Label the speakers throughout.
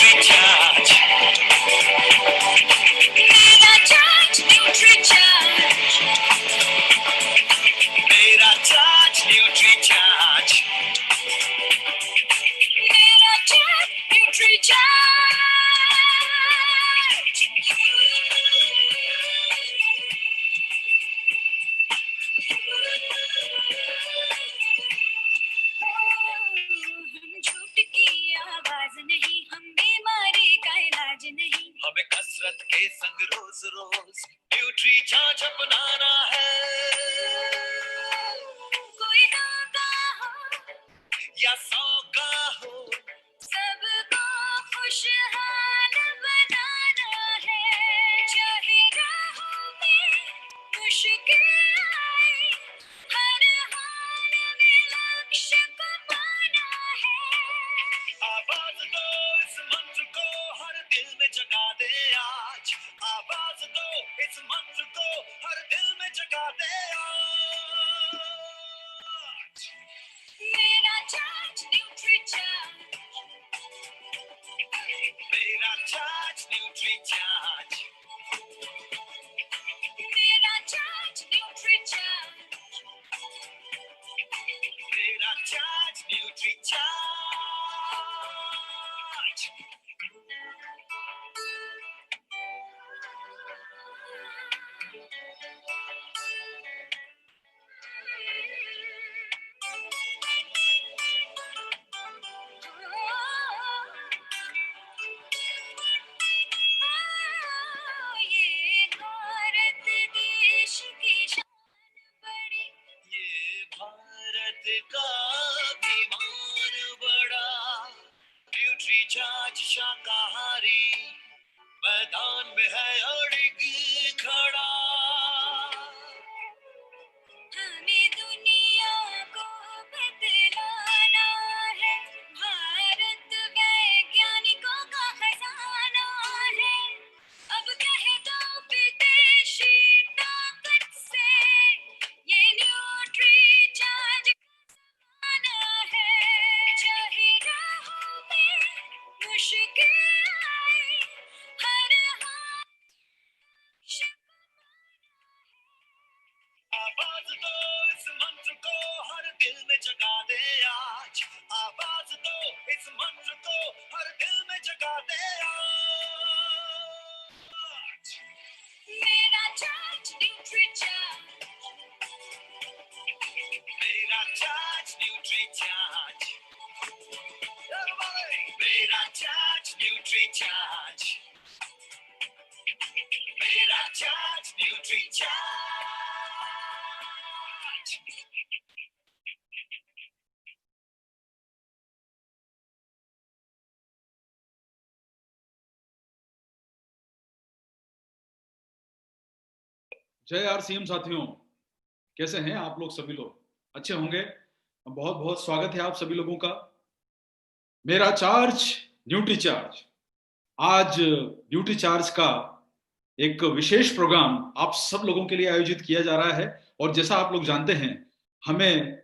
Speaker 1: Nutricharge, मेरा charge Nutricharge, मेरा charge Nutricharge, मेरा चार्ज न्यूट्रीचार्ज। झूठ की आवाज नहीं, हम बीमारी का इलाज नहीं, हमें कसरत के संग रोज रोज न्यूट्रीचार्ज अपनाना है। कोई 2 का हो या 100 का हो, सबको खुशहाल बनाना है। चाहे राहों में मुश्किल आए, हर हाल में लक्ष्य को पाना है। आवाज दो इस मंत्र को, हर दिल में जगा दे आज। आवाज दो इस मंत्र को, हर दिल में जगा दे आज। मेरा चार्ज न्यूट्रीचार्ज, मेरा चार्ज न्यूट्रीचार्ज, मेरा चार्ज न्यूट्रीचार्ज, मेरा चार्ज न्यूट्रीचार्ज। ये भारत देश की शान बड़ी, ये भारत का अभिमान बड़ा। न्यूट्रीचार्ज शाकाहारी मैदान में है अड़िग खड़ा। हमें दुनिया को बदलाना है, भारत वैज्ञानिकों का खजाना है। अब कह दो विदेशी ताकत से, ये न्यूट्रीचार्ज आना है। चाहे राहों में मुश्किल आए, हर हाल आवाज दो इस मंत्र को, हर दिल में जगा दे आज। आवाज दो इस मंत्र को, हर दिल में जगा दे आज। मेरा चार्ज न्यूट्रीचार्ज, मेरा चार्ज न्यूट्रीचार्ज, मेरा चार्ज न्यूट्रीचार्ज, मेरा चार्ज न्यूट्रीचार्ज।
Speaker 2: जय आरसीएम साथियों, कैसे हैं आप लोग? सभी लोग अच्छे होंगे। बहुत बहुत स्वागत है आप सभी लोगों का। मेरा चार्ज न्यूट्रीचार्ज, आज न्यूट्रीचार्ज का एक विशेष प्रोग्राम आप सब लोगों के लिए आयोजित किया जा रहा है। और जैसा आप लोग जानते हैं, हमें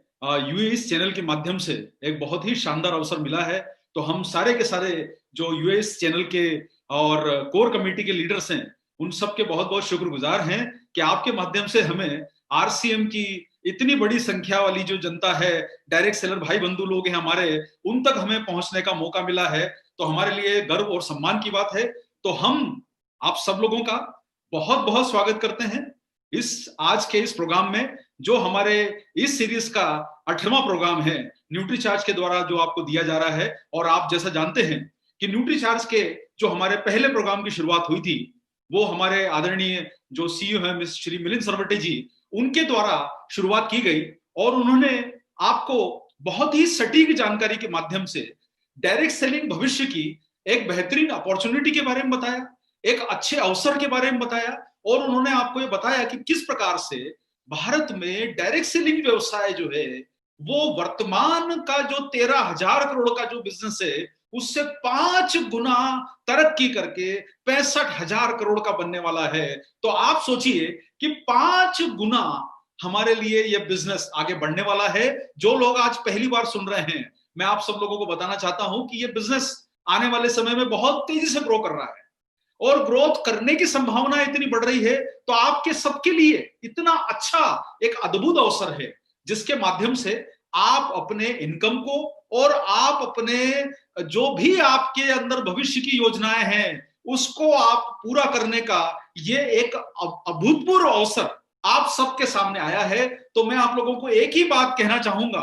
Speaker 2: यूएस चैनल के माध्यम से एक बहुत ही शानदार अवसर मिला है। तो हम सारे के सारे जो यूएस चैनल के और कोर कमेटी के लीडर्स हैं, उन सब के बहुत बहुत शुक्रगुजार हैं कि आपके माध्यम से हमें आरसीएम की इतनी बड़ी संख्या वाली जो जनता है, डायरेक्ट सेलर भाई बंधु लोग हैं हमारे, उन तक हमें पहुंचने का मौका मिला है। तो हमारे लिए गर्व और सम्मान की बात है। तो हम आप सब लोगों का बहुत बहुत स्वागत करते हैं इस आज के इस प्रोग्राम में, जो हमारे इस सीरीज का 8वां प्रोग्राम है, न्यूट्रीचार्ज के द्वारा जो आपको दिया जा रहा है। और आप जैसा जानते हैं कि न्यूट्रीचार्ज के जो हमारे पहले प्रोग्राम की शुरुआत हुई थी, वो हमारे आदरणीय जो सीईओ हैं मिस श्री मिलिंद सरवटे जी, उनके द्वारा शुरुआत की गई। और उन्होंने आपको बहुत ही सटीक जानकारी के माध्यम से डायरेक्ट सेलिंग भविष्य की एक बेहतरीन अपॉर्चुनिटी के बारे में बताया, एक अच्छे अवसर के बारे में बताया। और उन्होंने आपको ये बताया कि किस प्रकार से भारत में डायरेक्ट सेलिंग व्यवसाय जो है, वो वर्तमान का जो 13,000 करोड़ का जो बिजनेस है, उससे 5 गुना तरक्की करके 65,000 करोड़ का बनने वाला है। तो आप सोचिए कि 5 गुना हमारे लिए यह बिजनेस आगे बढ़ने वाला है। जो लोग आज पहली बार सुन रहे हैं, मैं आप सब लोगों को बताना चाहता हूं कि यह बिजनेस आने वाले समय में बहुत तेजी से ग्रो कर रहा है और ग्रोथ करने की संभावना इतनी बढ़ रही है, तो आपके सबके लिए इतना अच्छा एक अद्भुत अवसर है जिसके माध्यम से आप अपने इनकम को और आप अपने जो भी आपके अंदर भविष्य की योजनाएं हैं उसको आप पूरा करने का ये एक अभूतपूर्व अवसर आप सबके सामने आया है। तो मैं आप लोगों को एक ही बात कहना चाहूंगा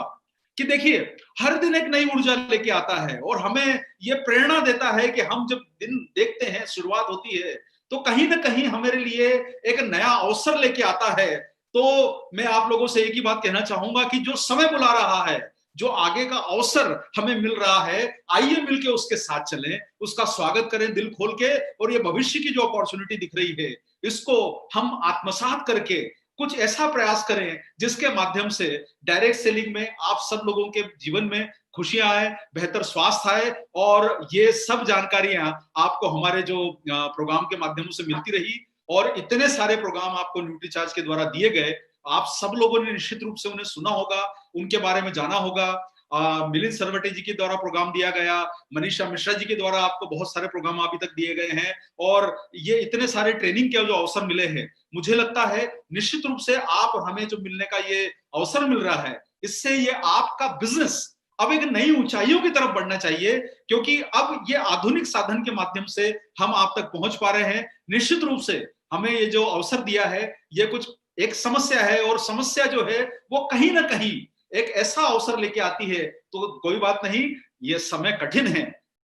Speaker 2: कि देखिए, हर दिन एक नई ऊर्जा लेके आता है और हमें ये प्रेरणा देता है कि हम जब दिन देखते हैं, शुरुआत होती है, तो कहीं ना कहीं हमारे लिए एक नया अवसर लेके आता है। तो मैं आप लोगों से एक ही बात कहना चाहूंगा कि जो समय बुला रहा है, जो आगे का अवसर हमें मिल रहा है, आइए मिलके उसके साथ चलें, उसका स्वागत करें दिल खोल के, और ये भविष्य की जो अपॉर्चुनिटी दिख रही है इसको हम आत्मसात करके कुछ ऐसा प्रयास करें जिसके माध्यम से डायरेक्ट सेलिंग में आप सब लोगों के जीवन में खुशियां आए, बेहतर स्वास्थ्य आए। और ये सब जानकारियां आपको हमारे जो प्रोग्राम के माध्यम से मिलती रही, और इतने सारे प्रोग्राम आपको न्यूट्रीचार्ज के द्वारा दिए गए, आप सब लोगों ने निश्चित रूप से उन्हें सुना होगा, उनके बारे में जाना होगा। मिलिंद सरवटे जी के द्वारा प्रोग्राम दिया गया, मनीषा मिश्रा जी के द्वारा आपको बहुत सारे प्रोग्राम अभी तक दिए गए हैं, और ये इतने सारे ट्रेनिंग के जो अवसर मिले हैं, मुझे लगता है निश्चित रूप से आप हमें जो मिलने का ये अवसर मिल रहा है, इससे ये आपका बिजनेस अब एक नई ऊंचाइयों की तरफ बढ़ना चाहिए, क्योंकि अब ये आधुनिक साधन के माध्यम से हम आप तक पहुंच पा रहे हैं। निश्चित रूप से हमें ये जो अवसर दिया है, ये कुछ एक समस्या है, और समस्या जो है वो कहीं ना कहीं एक ऐसा अवसर लेके आती है। तो कोई बात नहीं, ये समय कठिन है,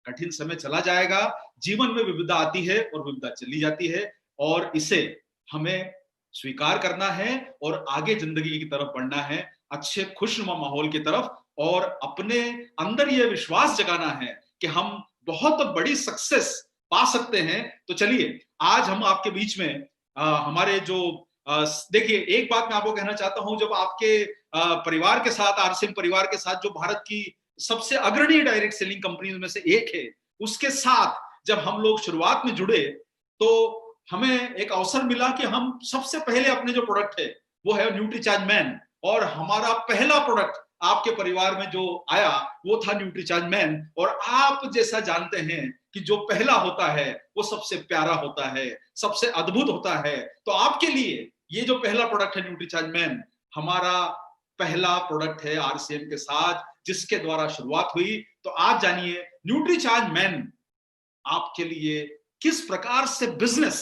Speaker 2: कठिन समय चला जाएगा, जीवन में विविधता आती है और विविधता चली जाती है, और इसे हमें स्वीकार करना है और आगे जिंदगी की तरफ बढ़ना है, अच्छे खुशनुमा माहौल की तरफ, और अपने अंदर यह विश्वास जगाना है कि हम बहुत बड़ी सक्सेस पा सकते हैं। तो चलिए, आज हम आपके बीच में हमारे जो देखिए, एक बात मैं आपको कहना चाहता हूं, जब आपके परिवार के साथ, आरसीएम परिवार के साथ, जो भारत की सबसे अग्रणी डायरेक्ट सेलिंग कंपनी में से एक है, उसके साथ जब हम लोग शुरुआत में जुड़े, तो हमें एक अवसर मिला कि हम सबसे पहले अपने जो प्रोडक्ट है वो है न्यूट्रीचार्ज मैन, और हमारा पहला प्रोडक्ट आपके परिवार में जो आया वो था न्यूट्रीचार्ज मैन। और आप जैसा जानते हैं कि जो पहला होता है वो सबसे प्यारा होता है, सबसे अद्भुत होता है। तो आपके लिए ये जो पहला प्रोडक्ट है न्यूट्रीचार्ज मैन, हमारा पहला प्रोडक्ट है आरसीएम के साथ, जिसके द्वारा शुरुआत हुई। तो आज जानिए न्यूट्रीचार्ज मैन आपके लिए किस प्रकार से बिजनेस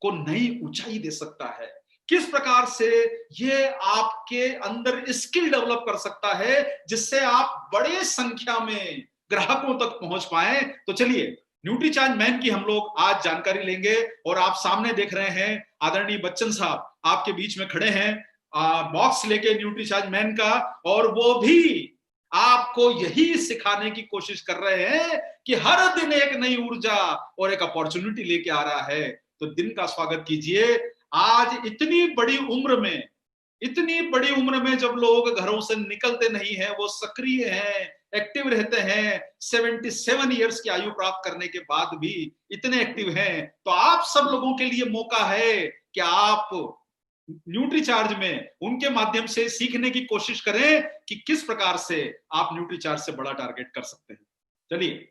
Speaker 2: को नई ऊंचाई दे सकता है, किस प्रकार से ये आपके अंदर स्किल डेवलप कर सकता है जिससे आप बड़े संख्या में ग्राहकों तक पहुंच पाए। तो चलिए, न्यूट्रीचार्ज मैन की हम लोग आज जानकारी लेंगे, और आप सामने देख रहे हैं आदरणीय बच्चन साहब आपके बीच में खड़े हैं बॉक्स लेके न्यूट्रीचार्ज मैन का, और वो भी आपको यही सिखाने की कोशिश कर रहे हैं कि हर दिन एक नई ऊर्जा और एक अपॉर्चुनिटी लेके आ रहा है। तो दिन का स्वागत कीजिए। आज इतनी बड़ी उम्र में, इतनी बड़ी उम्र में जब लोग घरों से निकलते नहीं है, वो सक्रिय हैं, एक्टिव रहते हैं, 77 इयर्स की आयु प्राप्त करने के बाद भी इतने एक्टिव हैं, तो आप सब लोगों के लिए मौका है कि आप न्यूट्रीचार्ज में उनके माध्यम से सीखने की कोशिश करें कि किस प्रकार से आप न्यूट्रीचार्ज से बड़ा टारगेट कर सकते हैं। चलिए,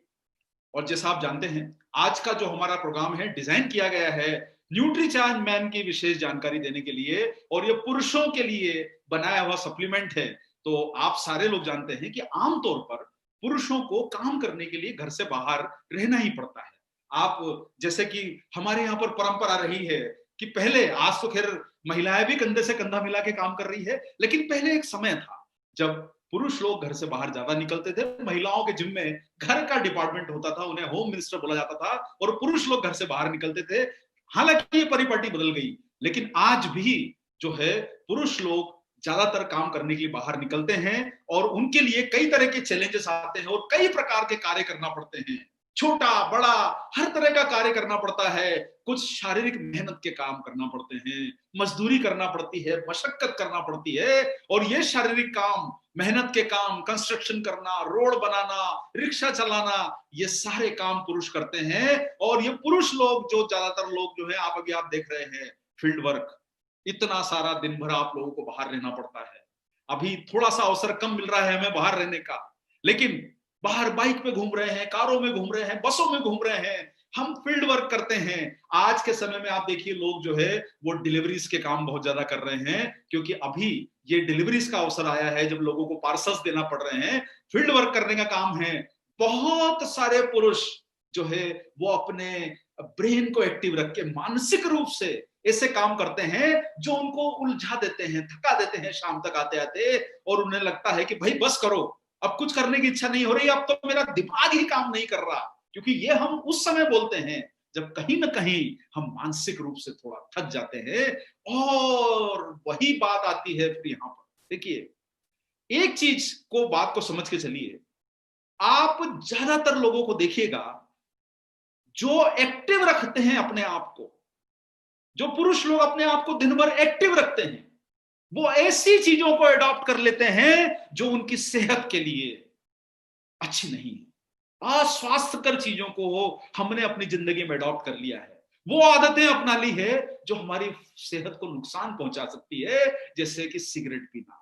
Speaker 2: और जैसा आप जानते हैं, आज का जो हमारा प्रोग्राम है डिजाइन किया गया है न्यूट्रीचार्ज मैन की विशेष जानकारी देने के लिए, और ये पुरुषों के लिए बनाया हुआ सप्लीमेंट है। तो आप सारे लोग जानते हैं कि आमतौर पर पुरुषों को काम करने के लिए घर से बाहर रहना ही पड़ता है। आप जैसे कि हमारे यहाँ पर परंपरा रही है कि पहले, आज तो खैर महिलाएं भी कंधे से कंधा मिला के काम कर रही है, लेकिन पहले एक समय था जब पुरुष लोग घर से बाहर ज्यादा निकलते थे, महिलाओं के जिम्मे घर का डिपार्टमेंट होता था, उन्हें होम मिनिस्टर बोला जाता था, और पुरुष लोग घर से बाहर निकलते थे। हालांकि ये परिपाटी बदल गई, लेकिन आज भी जो है पुरुष लोग ज्यादातर काम करने के लिए बाहर निकलते हैं, और उनके लिए कई तरह के चैलेंजेस आते हैं और कई प्रकार के कार्य करना पड़ते हैं, छोटा बड़ा हर तरह का कार्य करना पड़ता है। कुछ शारीरिक मेहनत के काम करना पड़ते हैं, मजदूरी करना पड़ती है, मशक्कत करना पड़ती है, और ये शारीरिक काम, मेहनत के काम, कंस्ट्रक्शन करना, रोड बनाना, रिक्शा चलाना, ये सारे काम पुरुष करते हैं। और ये पुरुष लोग, जो ज्यादातर लोग जो है, आप अभी आप देख रहे हैं फील्ड वर्क, इतना सारा दिन भर आप लोगों को बाहर रहना पड़ता है। अभी थोड़ा सा अवसर कम मिल रहा है हमें बाहर रहने का, लेकिन बाहर बाइक पे घूम रहे हैं, कारों में घूम रहे हैं, बसों में घूम रहे हैं, हम फील्ड वर्क करते हैं। आज के समय में आप देखिए लोग जो है वो डिलीवरीज के काम बहुत ज्यादा कर रहे हैं, क्योंकि अभी ये डिलीवरीज का अवसर आया है जब लोगों को पार्सल्स देना पड़ रहे हैं, फील्ड वर्क करने का काम है। बहुत सारे पुरुष जो है वो अपने ब्रेन को एक्टिव रख के मानसिक रूप से ऐसे काम करते हैं जो उनको उलझा देते हैं, थका देते हैं शाम तक आते आते, और उन्हें लगता है कि भाई बस करो, अब कुछ करने की इच्छा नहीं हो रही, अब तो मेरा दिमाग ही काम नहीं कर रहा। क्योंकि ये हम उस समय बोलते हैं जब कहीं ना कहीं हम मानसिक रूप से थोड़ा थक जाते हैं। और वही बात आती है फिर यहां पर देखिए, एक चीज को बात को समझ के चलिए, आप ज्यादातर लोगों को देखिएगा जो एक्टिव रखते हैं अपने आप को, जो पुरुष लोग अपने आप को दिन भर एक्टिव रखते हैं, वो ऐसी चीजों को अडॉप्ट कर लेते हैं जो उनकी सेहत के लिए अच्छी नहीं है। अस्वास्थ्यकर चीजों को हमने अपनी जिंदगी में अडॉप्ट कर लिया है, वो आदतें अपना ली है जो हमारी सेहत को नुकसान पहुंचा सकती है, जैसे कि सिगरेट पीना।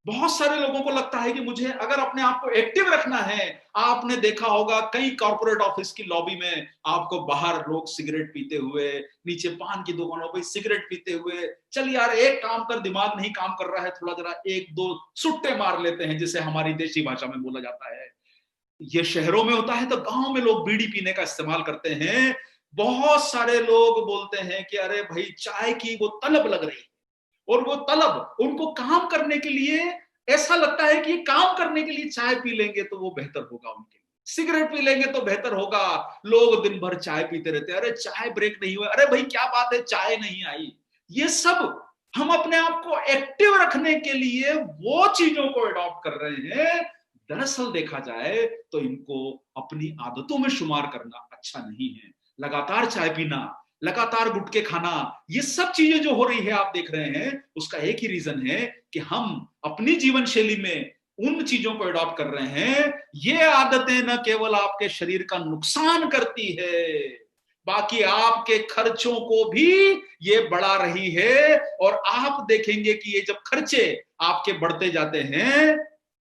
Speaker 2: बहुत सारे लोगों को लगता है कि मुझे अगर अपने आप को एक्टिव रखना है, आपने देखा होगा कई कॉर्पोरेट ऑफिस की लॉबी में आपको बाहर लोग सिगरेट पीते हुए, नीचे पान की दुकानों पर सिगरेट पीते हुए, चल यार एक काम कर, दिमाग नहीं काम कर रहा है, थोड़ा जरा एक दो सुट्टे मार लेते हैं, जिसे हमारी देशी भाषा में बोला जाता है। ये शहरों में होता है, तो गांव में लोग बीड़ी पीने का इस्तेमाल करते हैं। बहुत सारे लोग बोलते हैं कि अरे भाई चाय की वो तलब लग रही है, और वो तलब उनको काम करने के लिए, ऐसा लगता है कि काम करने के लिए चाय पी लेंगे तो वो बेहतर होगा उनके लिए, सिगरेट पी लेंगे तो बेहतर होगा। लोग दिन भर चाय पीते रहते हैं, अरे चाय ब्रेक नहीं हुआ, अरे भाई क्या बात है चाय नहीं आई। ये सब हम अपने आप को एक्टिव रखने के लिए वो चीजों को अडॉप्ट कर रहे हैं। दरअसल देखा जाए तो इनको अपनी आदतों में शुमार करना अच्छा नहीं है। लगातार चाय पीना, लगातार गुटखे खाना, ये सब चीजें जो हो रही है आप देख रहे हैं, उसका एक ही रीजन है कि हम अपनी जीवन शैली में उन चीजों को अडॉप्ट कर रहे हैं। ये आदतें न केवल आपके शरीर का नुकसान करती है, बाकी आपके खर्चों को भी ये बढ़ा रही है। और आप देखेंगे कि ये जब खर्चे आपके बढ़ते जाते हैं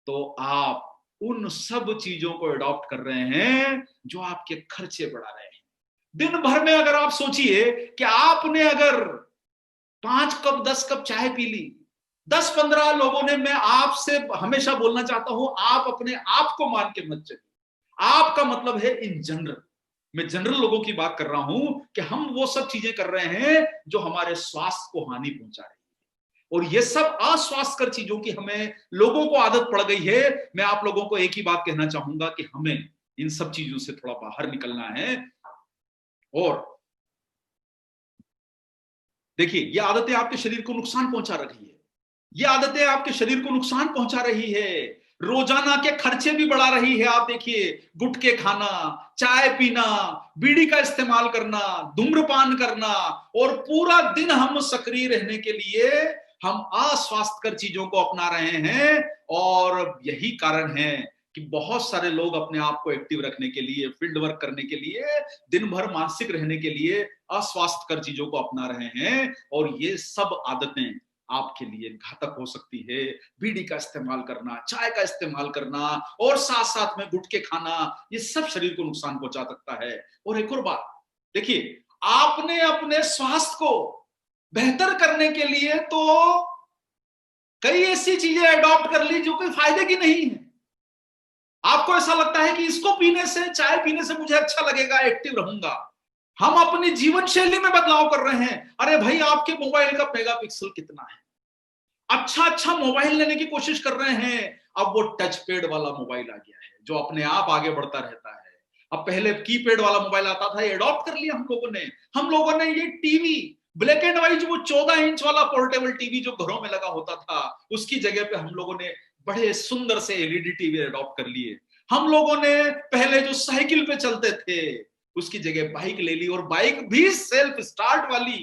Speaker 2: तो आप उन सब चीजों को अडॉप्ट कर रहे हैं जो आपके खर्चे बढ़ा रहे हैं। दिन भर में अगर आप सोचिए कि आपने अगर 5 कप 10 कप चाय पी ली, 10-15 लोगों ने, मैं आपसे हमेशा बोलना चाहता हूं, आप अपने आप को मान के मत चलिए। आपका मतलब है इन जनरल, मैं जनरल लोगों की बात कर रहा हूं कि हम वो सब चीजें कर रहे हैं जो हमारे स्वास्थ्य को हानि पहुंचा रही है। और ये सब अस्वास्थ्यकर चीजों की हमें लोगों को आदत पड़ गई है। मैं आप लोगों को एक ही बात कहना चाहूंगा कि हमें इन सब चीजों से थोड़ा बाहर निकलना है। और देखिए, ये आदतें आपके शरीर को नुकसान पहुंचा रही है, ये आदतें आपके शरीर को नुकसान पहुंचा रही है, रोजाना के खर्चे भी बढ़ा रही है। आप देखिए, गुटखे खाना, चाय पीना, बीड़ी का इस्तेमाल करना, धूम्रपान करना, और पूरा दिन हम सक्रिय रहने के लिए हम अस्वास्थ्यकर चीजों को अपना रहे हैं। और यही कारण है कि बहुत सारे लोग अपने आप को एक्टिव रखने के लिए, फील्ड वर्क करने के लिए, दिन भर मानसिक रहने के लिए अस्वास्थ्यकर चीजों को अपना रहे हैं। और ये सब आदतें आपके लिए घातक हो सकती है। बीड़ी का इस्तेमाल करना, चाय का इस्तेमाल करना, और साथ साथ में गुटखे खाना, ये सब शरीर को नुकसान पहुंचा सकता है। और एक और बात देखिए, आपने अपने स्वास्थ्य को बेहतर करने के लिए तो कई ऐसी चीजें अडॉप्ट कर ली जो कोई फायदे की नहीं है। आपको ऐसा लगता है कि इसको पीने से, चाय पीने से मुझे अच्छा लगेगा, एक्टिव रहूंगा। हम अपनी जीवन शैली में बदलाव कर रहे हैं। अरे भाई, आपके मोबाइल का मेगापिक्सल कितना है, अच्छा अच्छा मोबाइल लेने की कोशिश कर रहे हैं। अब वो टच पैड वाला मोबाइल आ गया है जो अपने आप आगे बढ़ता रहता है। अब पहले कीपैड वाला मोबाइल आता था, ये अडॉप्ट कर लिया हम लोगों ने ये टीवी, ब्लैक एंड व्हाइट, वो 14 इंच वाला पोर्टेबल टीवी जो घरों में लगा होता था, उसकी जगह पे हम लोगों ने बड़े सुंदर से एलईडी टीवी अडॉप्ट कर लिए। हम लोगों ने पहले जो साइकिल पे चलते थे उसकी जगह बाइक ले ली, और बाइक भी सेल्फ स्टार्ट वाली,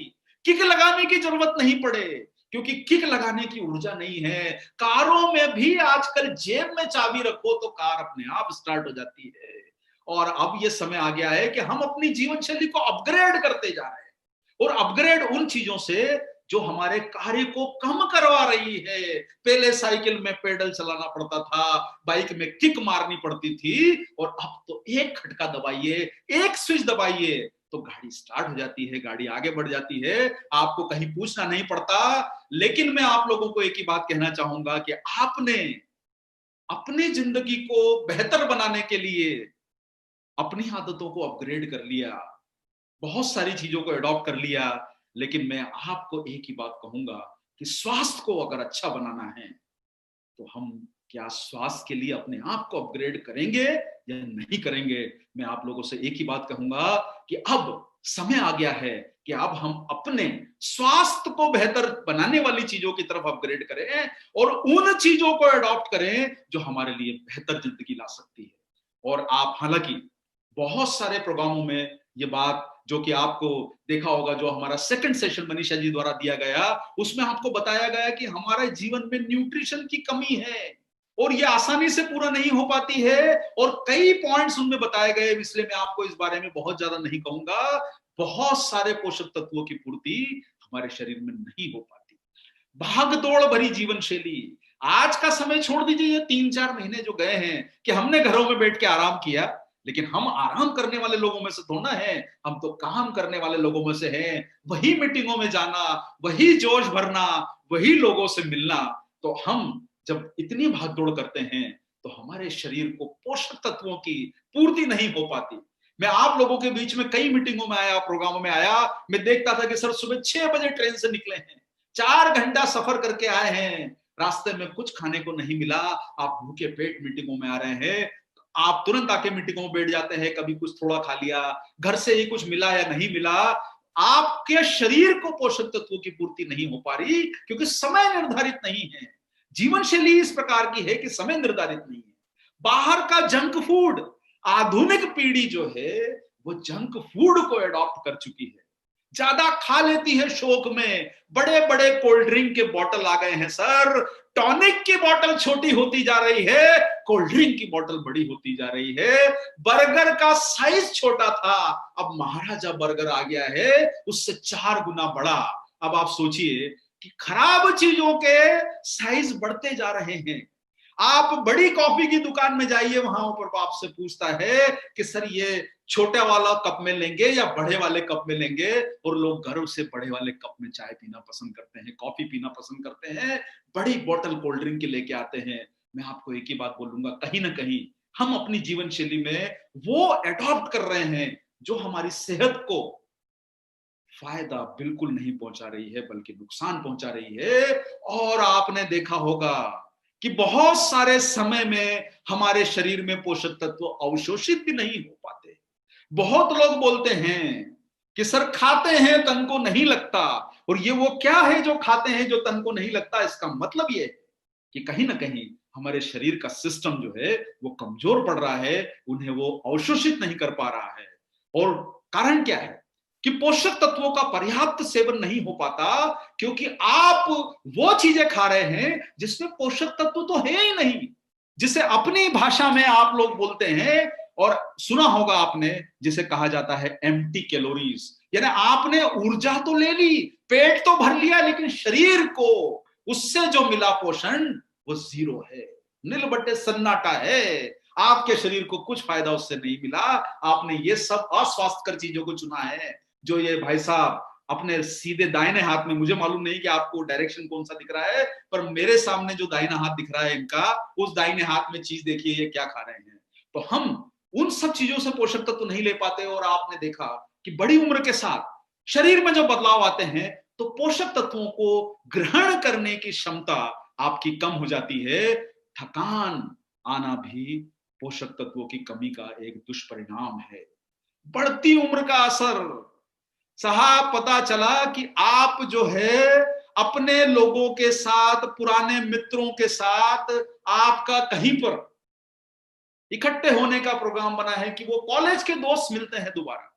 Speaker 2: किक लगाने की जरूरत नहीं पड़े, क्योंकि किक लगाने की ऊर्जा नहीं है। कारों में भी आजकल जेब में चाबी रखो तो कार अपने आप स्टार्ट हो जाती है। और अब ये समय आ गया है कि हम अपनी जीवन शैली को अपग्रेड करते जा रहे हैं। और अपग्रेड उन चीजों से जो हमारे कार्य को कम करवा रही है। पहले साइकिल में पेडल चलाना पड़ता था, बाइक में किक मारनी पड़ती थी, और अब तो एक खटका दबाइए, एक स्विच दबाइए तो गाड़ी स्टार्ट हो जाती है, गाड़ी आगे बढ़ जाती है, आपको कहीं पूछना नहीं पड़ता। लेकिन मैं आप लोगों को एक ही बात कहना चाहूंगा कि आपने अपनी जिंदगी को बेहतर बनाने के लिए अपनी आदतों को अपग्रेड कर लिया, बहुत सारी चीजों को अडॉप्ट कर लिया, लेकिन मैं आपको एक ही बात कहूंगा कि स्वास्थ्य को अगर अच्छा बनाना है तो हम क्या स्वास्थ्य के लिए अपने आप को अपग्रेड करेंगे या नहीं करेंगे। मैं आप लोगों से एक ही बात कहूंगा कि अब समय आ गया है कि अब हम अपने स्वास्थ्य को बेहतर बनाने वाली चीजों की तरफ अपग्रेड करें और उन चीजों को अडॉप्ट करें जो हमारे लिए बेहतर जिंदगी ला सकती है। और आप हालांकि बहुत सारे प्रोग्रामों में ये बात, जो कि आपको देखा होगा, जो हमारा सेकंड सेशन मनीषा जी द्वारा दिया गया, उसमें आपको बताया गया कि हमारे जीवन में न्यूट्रिशन की कमी है और ये आसानी से पूरा नहीं हो पाती है, और कई पॉइंट्स उनमें बताए गए, इसलिए मैं आपको इस बारे में बहुत ज्यादा नहीं कहूंगा। बहुत सारे पोषक तत्वों की पूर्ति हमारे शरीर में नहीं हो पाती। भाग दौड़ भरी जीवन शैली, आज का समय छोड़ दीजिए, ये 3-4 महीने जो गए हैं कि हमने घरों में बैठ के आराम किया, लेकिन हम आराम करने वाले लोगों में से थोड़ा है, हम तो काम करने वाले लोगों में से हैं। वही मीटिंगों में जाना, वही जोश भरना, वही लोगों से मिलना। तो हम जब इतनी भागदौड़ करते हैं तो हमारे शरीर को पोषक तत्वों की पूर्ति नहीं हो पाती। मैं आप लोगों के बीच में कई मीटिंगों में आया, प्रोग्रामों में आया, मैं देखता था कि सर सुबह 6 बजे ट्रेन से निकले हैं, 4 घंटा सफर करके आए हैं, रास्ते में कुछ खाने को नहीं मिला, आप भूखे पेट मीटिंगों में आ रहे हैं, आप तुरंत आके मीटिंगों में बैठ जाते हैं, कभी कुछ थोड़ा खा लिया, घर से ही कुछ मिला या नहीं मिला, आपके शरीर को पोषक तत्वों की पूर्ति नहीं हो पा रही, क्योंकि समय निर्धारित नहीं है। जीवन शैली इस प्रकार की है कि समय निर्धारित नहीं है। बाहर का जंक फूड, आधुनिक पीढ़ी जो है वो जंक फूड को अडॉप्ट कर चुकी है, ज्यादा खा लेती है शौक में। बड़े बड़े कोल्ड ड्रिंक के बोतल आ गए हैं सर, टॉनिक की बोतल छोटी होती जा रही है, कोल्ड ड्रिंक की बोतल बड़ी होती जा रही है। बर्गर का साइज छोटा था, अब महाराजा बर्गर आ गया है, उससे 4 गुना बड़ा। अब आप सोचिए कि खराब चीजों के साइज बढ़ते जा रहे हैं। आप बड़ी कॉफी की दुकान में जाइए, वहां ऊपर आपसे पूछता है कि सर ये छोटे वाला कप में लेंगे या बड़े वाले कप में लेंगे, और लोग घर से बड़े वाले कप में चाय पीना पसंद करते हैं, कॉफी पीना पसंद करते हैं, बड़ी बोतल कोल्ड ड्रिंक के लेके आते हैं। मैं आपको एक ही बात बोलूंगा, कहीं ना कहीं हम अपनी जीवन शैली में वो अडॉप्ट कर रहे हैं जो हमारी सेहत को फायदा बिल्कुल नहीं पहुंचा रही है, बल्कि नुकसान पहुंचा रही है। और आपने देखा होगा कि बहुत सारे समय में हमारे शरीर में पोषक तत्व अवशोषित भी नहीं हो पाते। बहुत लोग बोलते हैं कि सर खाते हैं तन को नहीं लगता, और ये वो क्या है जो खाते हैं जो तन को नहीं लगता? इसका मतलब ये कि कहीं ना कहीं हमारे शरीर का सिस्टम जो है वो कमजोर पड़ रहा है, उन्हें वो अवशोषित नहीं कर पा रहा है। और कारण क्या है कि पोषक तत्वों का पर्याप्त सेवन नहीं हो पाता, क्योंकि आप वो चीजें खा रहे हैं जिसमें पोषक तत्व तो है ही नहीं, जिसे अपनी भाषा में आप लोग बोलते हैं, और सुना होगा आपने, जिसे कहा जाता है एम्प्टी कैलोरीज। यानी आपने ऊर्जा तो ले ली, पेट तो भर लिया, लेकिन शरीर को उससे जो मिला पोषण वो जीरो है, नील बट्टे सन्नाटा है। आपके शरीर को कुछ फायदा उससे नहीं मिला। आपने ये सब अस्वास्थ्यकर चीजों को चुना है, जो ये भाई साहब अपने सीधे दाहिने हाथ में, मुझे मालूम नहीं कि आपको डायरेक्शन कौन सा दिख रहा है, पर मेरे सामने जो दाहिना हाथ दिख रहा है इनका, उस दाहिने हाथ में चीज देखिए ये क्या खा रहे हैं। तो हम उन सब चीजों से पोषक तत्व नहीं ले पाते, और आपने देखा कि बड़ी उम्र के साथ शरीर में जो बदलाव आते हैं तो पोषक तत्वों को ग्रहण करने की क्षमता आपकी कम हो जाती है। थकान आना भी पोषक तत्वों की कमी का एक दुष्परिणाम है। बढ़ती उम्र का असर, साहब पता चला कि आप जो है अपने लोगों के साथ, पुराने मित्रों के साथ आपका कहीं पर इकट्ठे होने का प्रोग्राम बना है कि वो कॉलेज के दोस्त मिलते हैं दोबारा,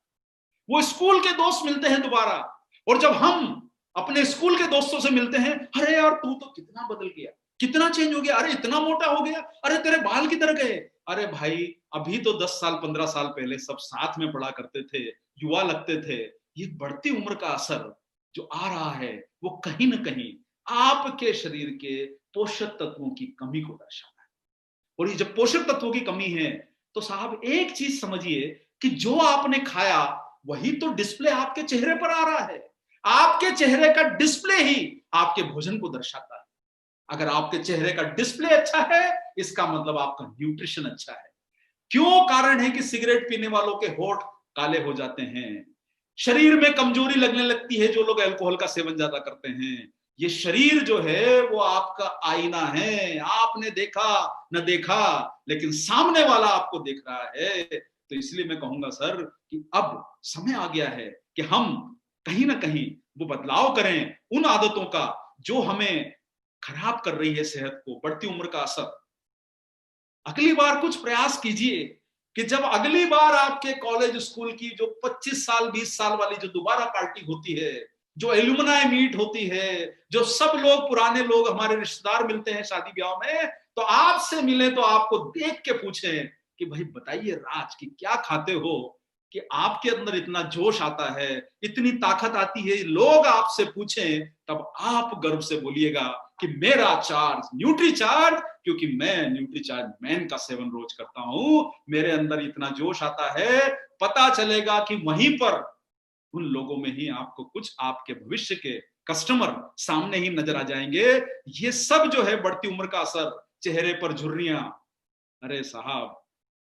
Speaker 2: वो स्कूल के दोस्त मिलते हैं दोबारा, और जब हम अपने स्कूल के दोस्तों से मिलते हैं, अरे यार तू तो कितना बदल गया, कितना चेंज हो गया, अरे इतना मोटा हो गया, अरे तेरे बाल किधर गए। अरे भाई अभी तो 10 साल 15 साल पहले सब साथ में पढ़ा करते थे, युवा लगते थे। ये बढ़ती उम्र का असर जो आ रहा है वो कहीं ना कहीं आपके शरीर के पोषक तत्वों की कमी को दर्शाता है। और ये जब पोषक तत्वों की कमी है तो साहब एक चीज समझिए कि जो आपने खाया वही तो डिस्प्ले आपके चेहरे पर आ रहा है। आपके चेहरे का डिस्प्ले ही आपके भोजन को दर्शाता है। अगर आपके चेहरे का डिस्प्ले अच्छा है इसका मतलब आपका न्यूट्रिशन अच्छा है। क्यों कारण है कि सिगरेट पीने वालों के होठ काले हो जाते हैं, शरीर में कमजोरी लगने लगती है जो लोग अल्कोहल का सेवन ज्यादा करते हैं। ये शरीर जो है वो आपका आईना है, आपने देखा न देखा लेकिन सामने वाला आपको देख रहा है। तो इसलिए मैं कहूंगा सर कि अब समय आ गया है कि हम कहीं ना कहीं वो बदलाव करें उन आदतों का जो हमें खराब कर रही है सेहत को, बढ़ती उम्र का असर। अगली बार कुछ प्रयास कीजिए कि जब अगली बार आपके कॉलेज स्कूल की जो 25 साल 20 साल वाली जो दोबारा पार्टी होती है, जो एल्युमनाई मीट होती है, जो सब लोग पुराने लोग हमारे रिश्तेदार मिलते हैं शादी ब्याह में, तो आपसे मिले तो आपको देख के पूछें कि भाई बताइए राज की क्या खाते हो कि आपके अंदर इतना जोश आता है, इतनी ताकत आती है। लोग आपसे पूछें तब आप गर्व से बोलिएगा कि मेरा चार्ज न्यूट्री चार्ज, क्योंकि मैं न्यूट्री चार्ज मैन का सेवन रोज करता हूं, मेरे अंदर इतना जोश आता है। पता चलेगा कि वहीं पर उन लोगों में ही आपको कुछ आपके भविष्य के कस्टमर सामने ही नजर आ जाएंगे। ये सब जो है बढ़ती उम्र का असर, चेहरे पर झुर्रियां, अरे साहब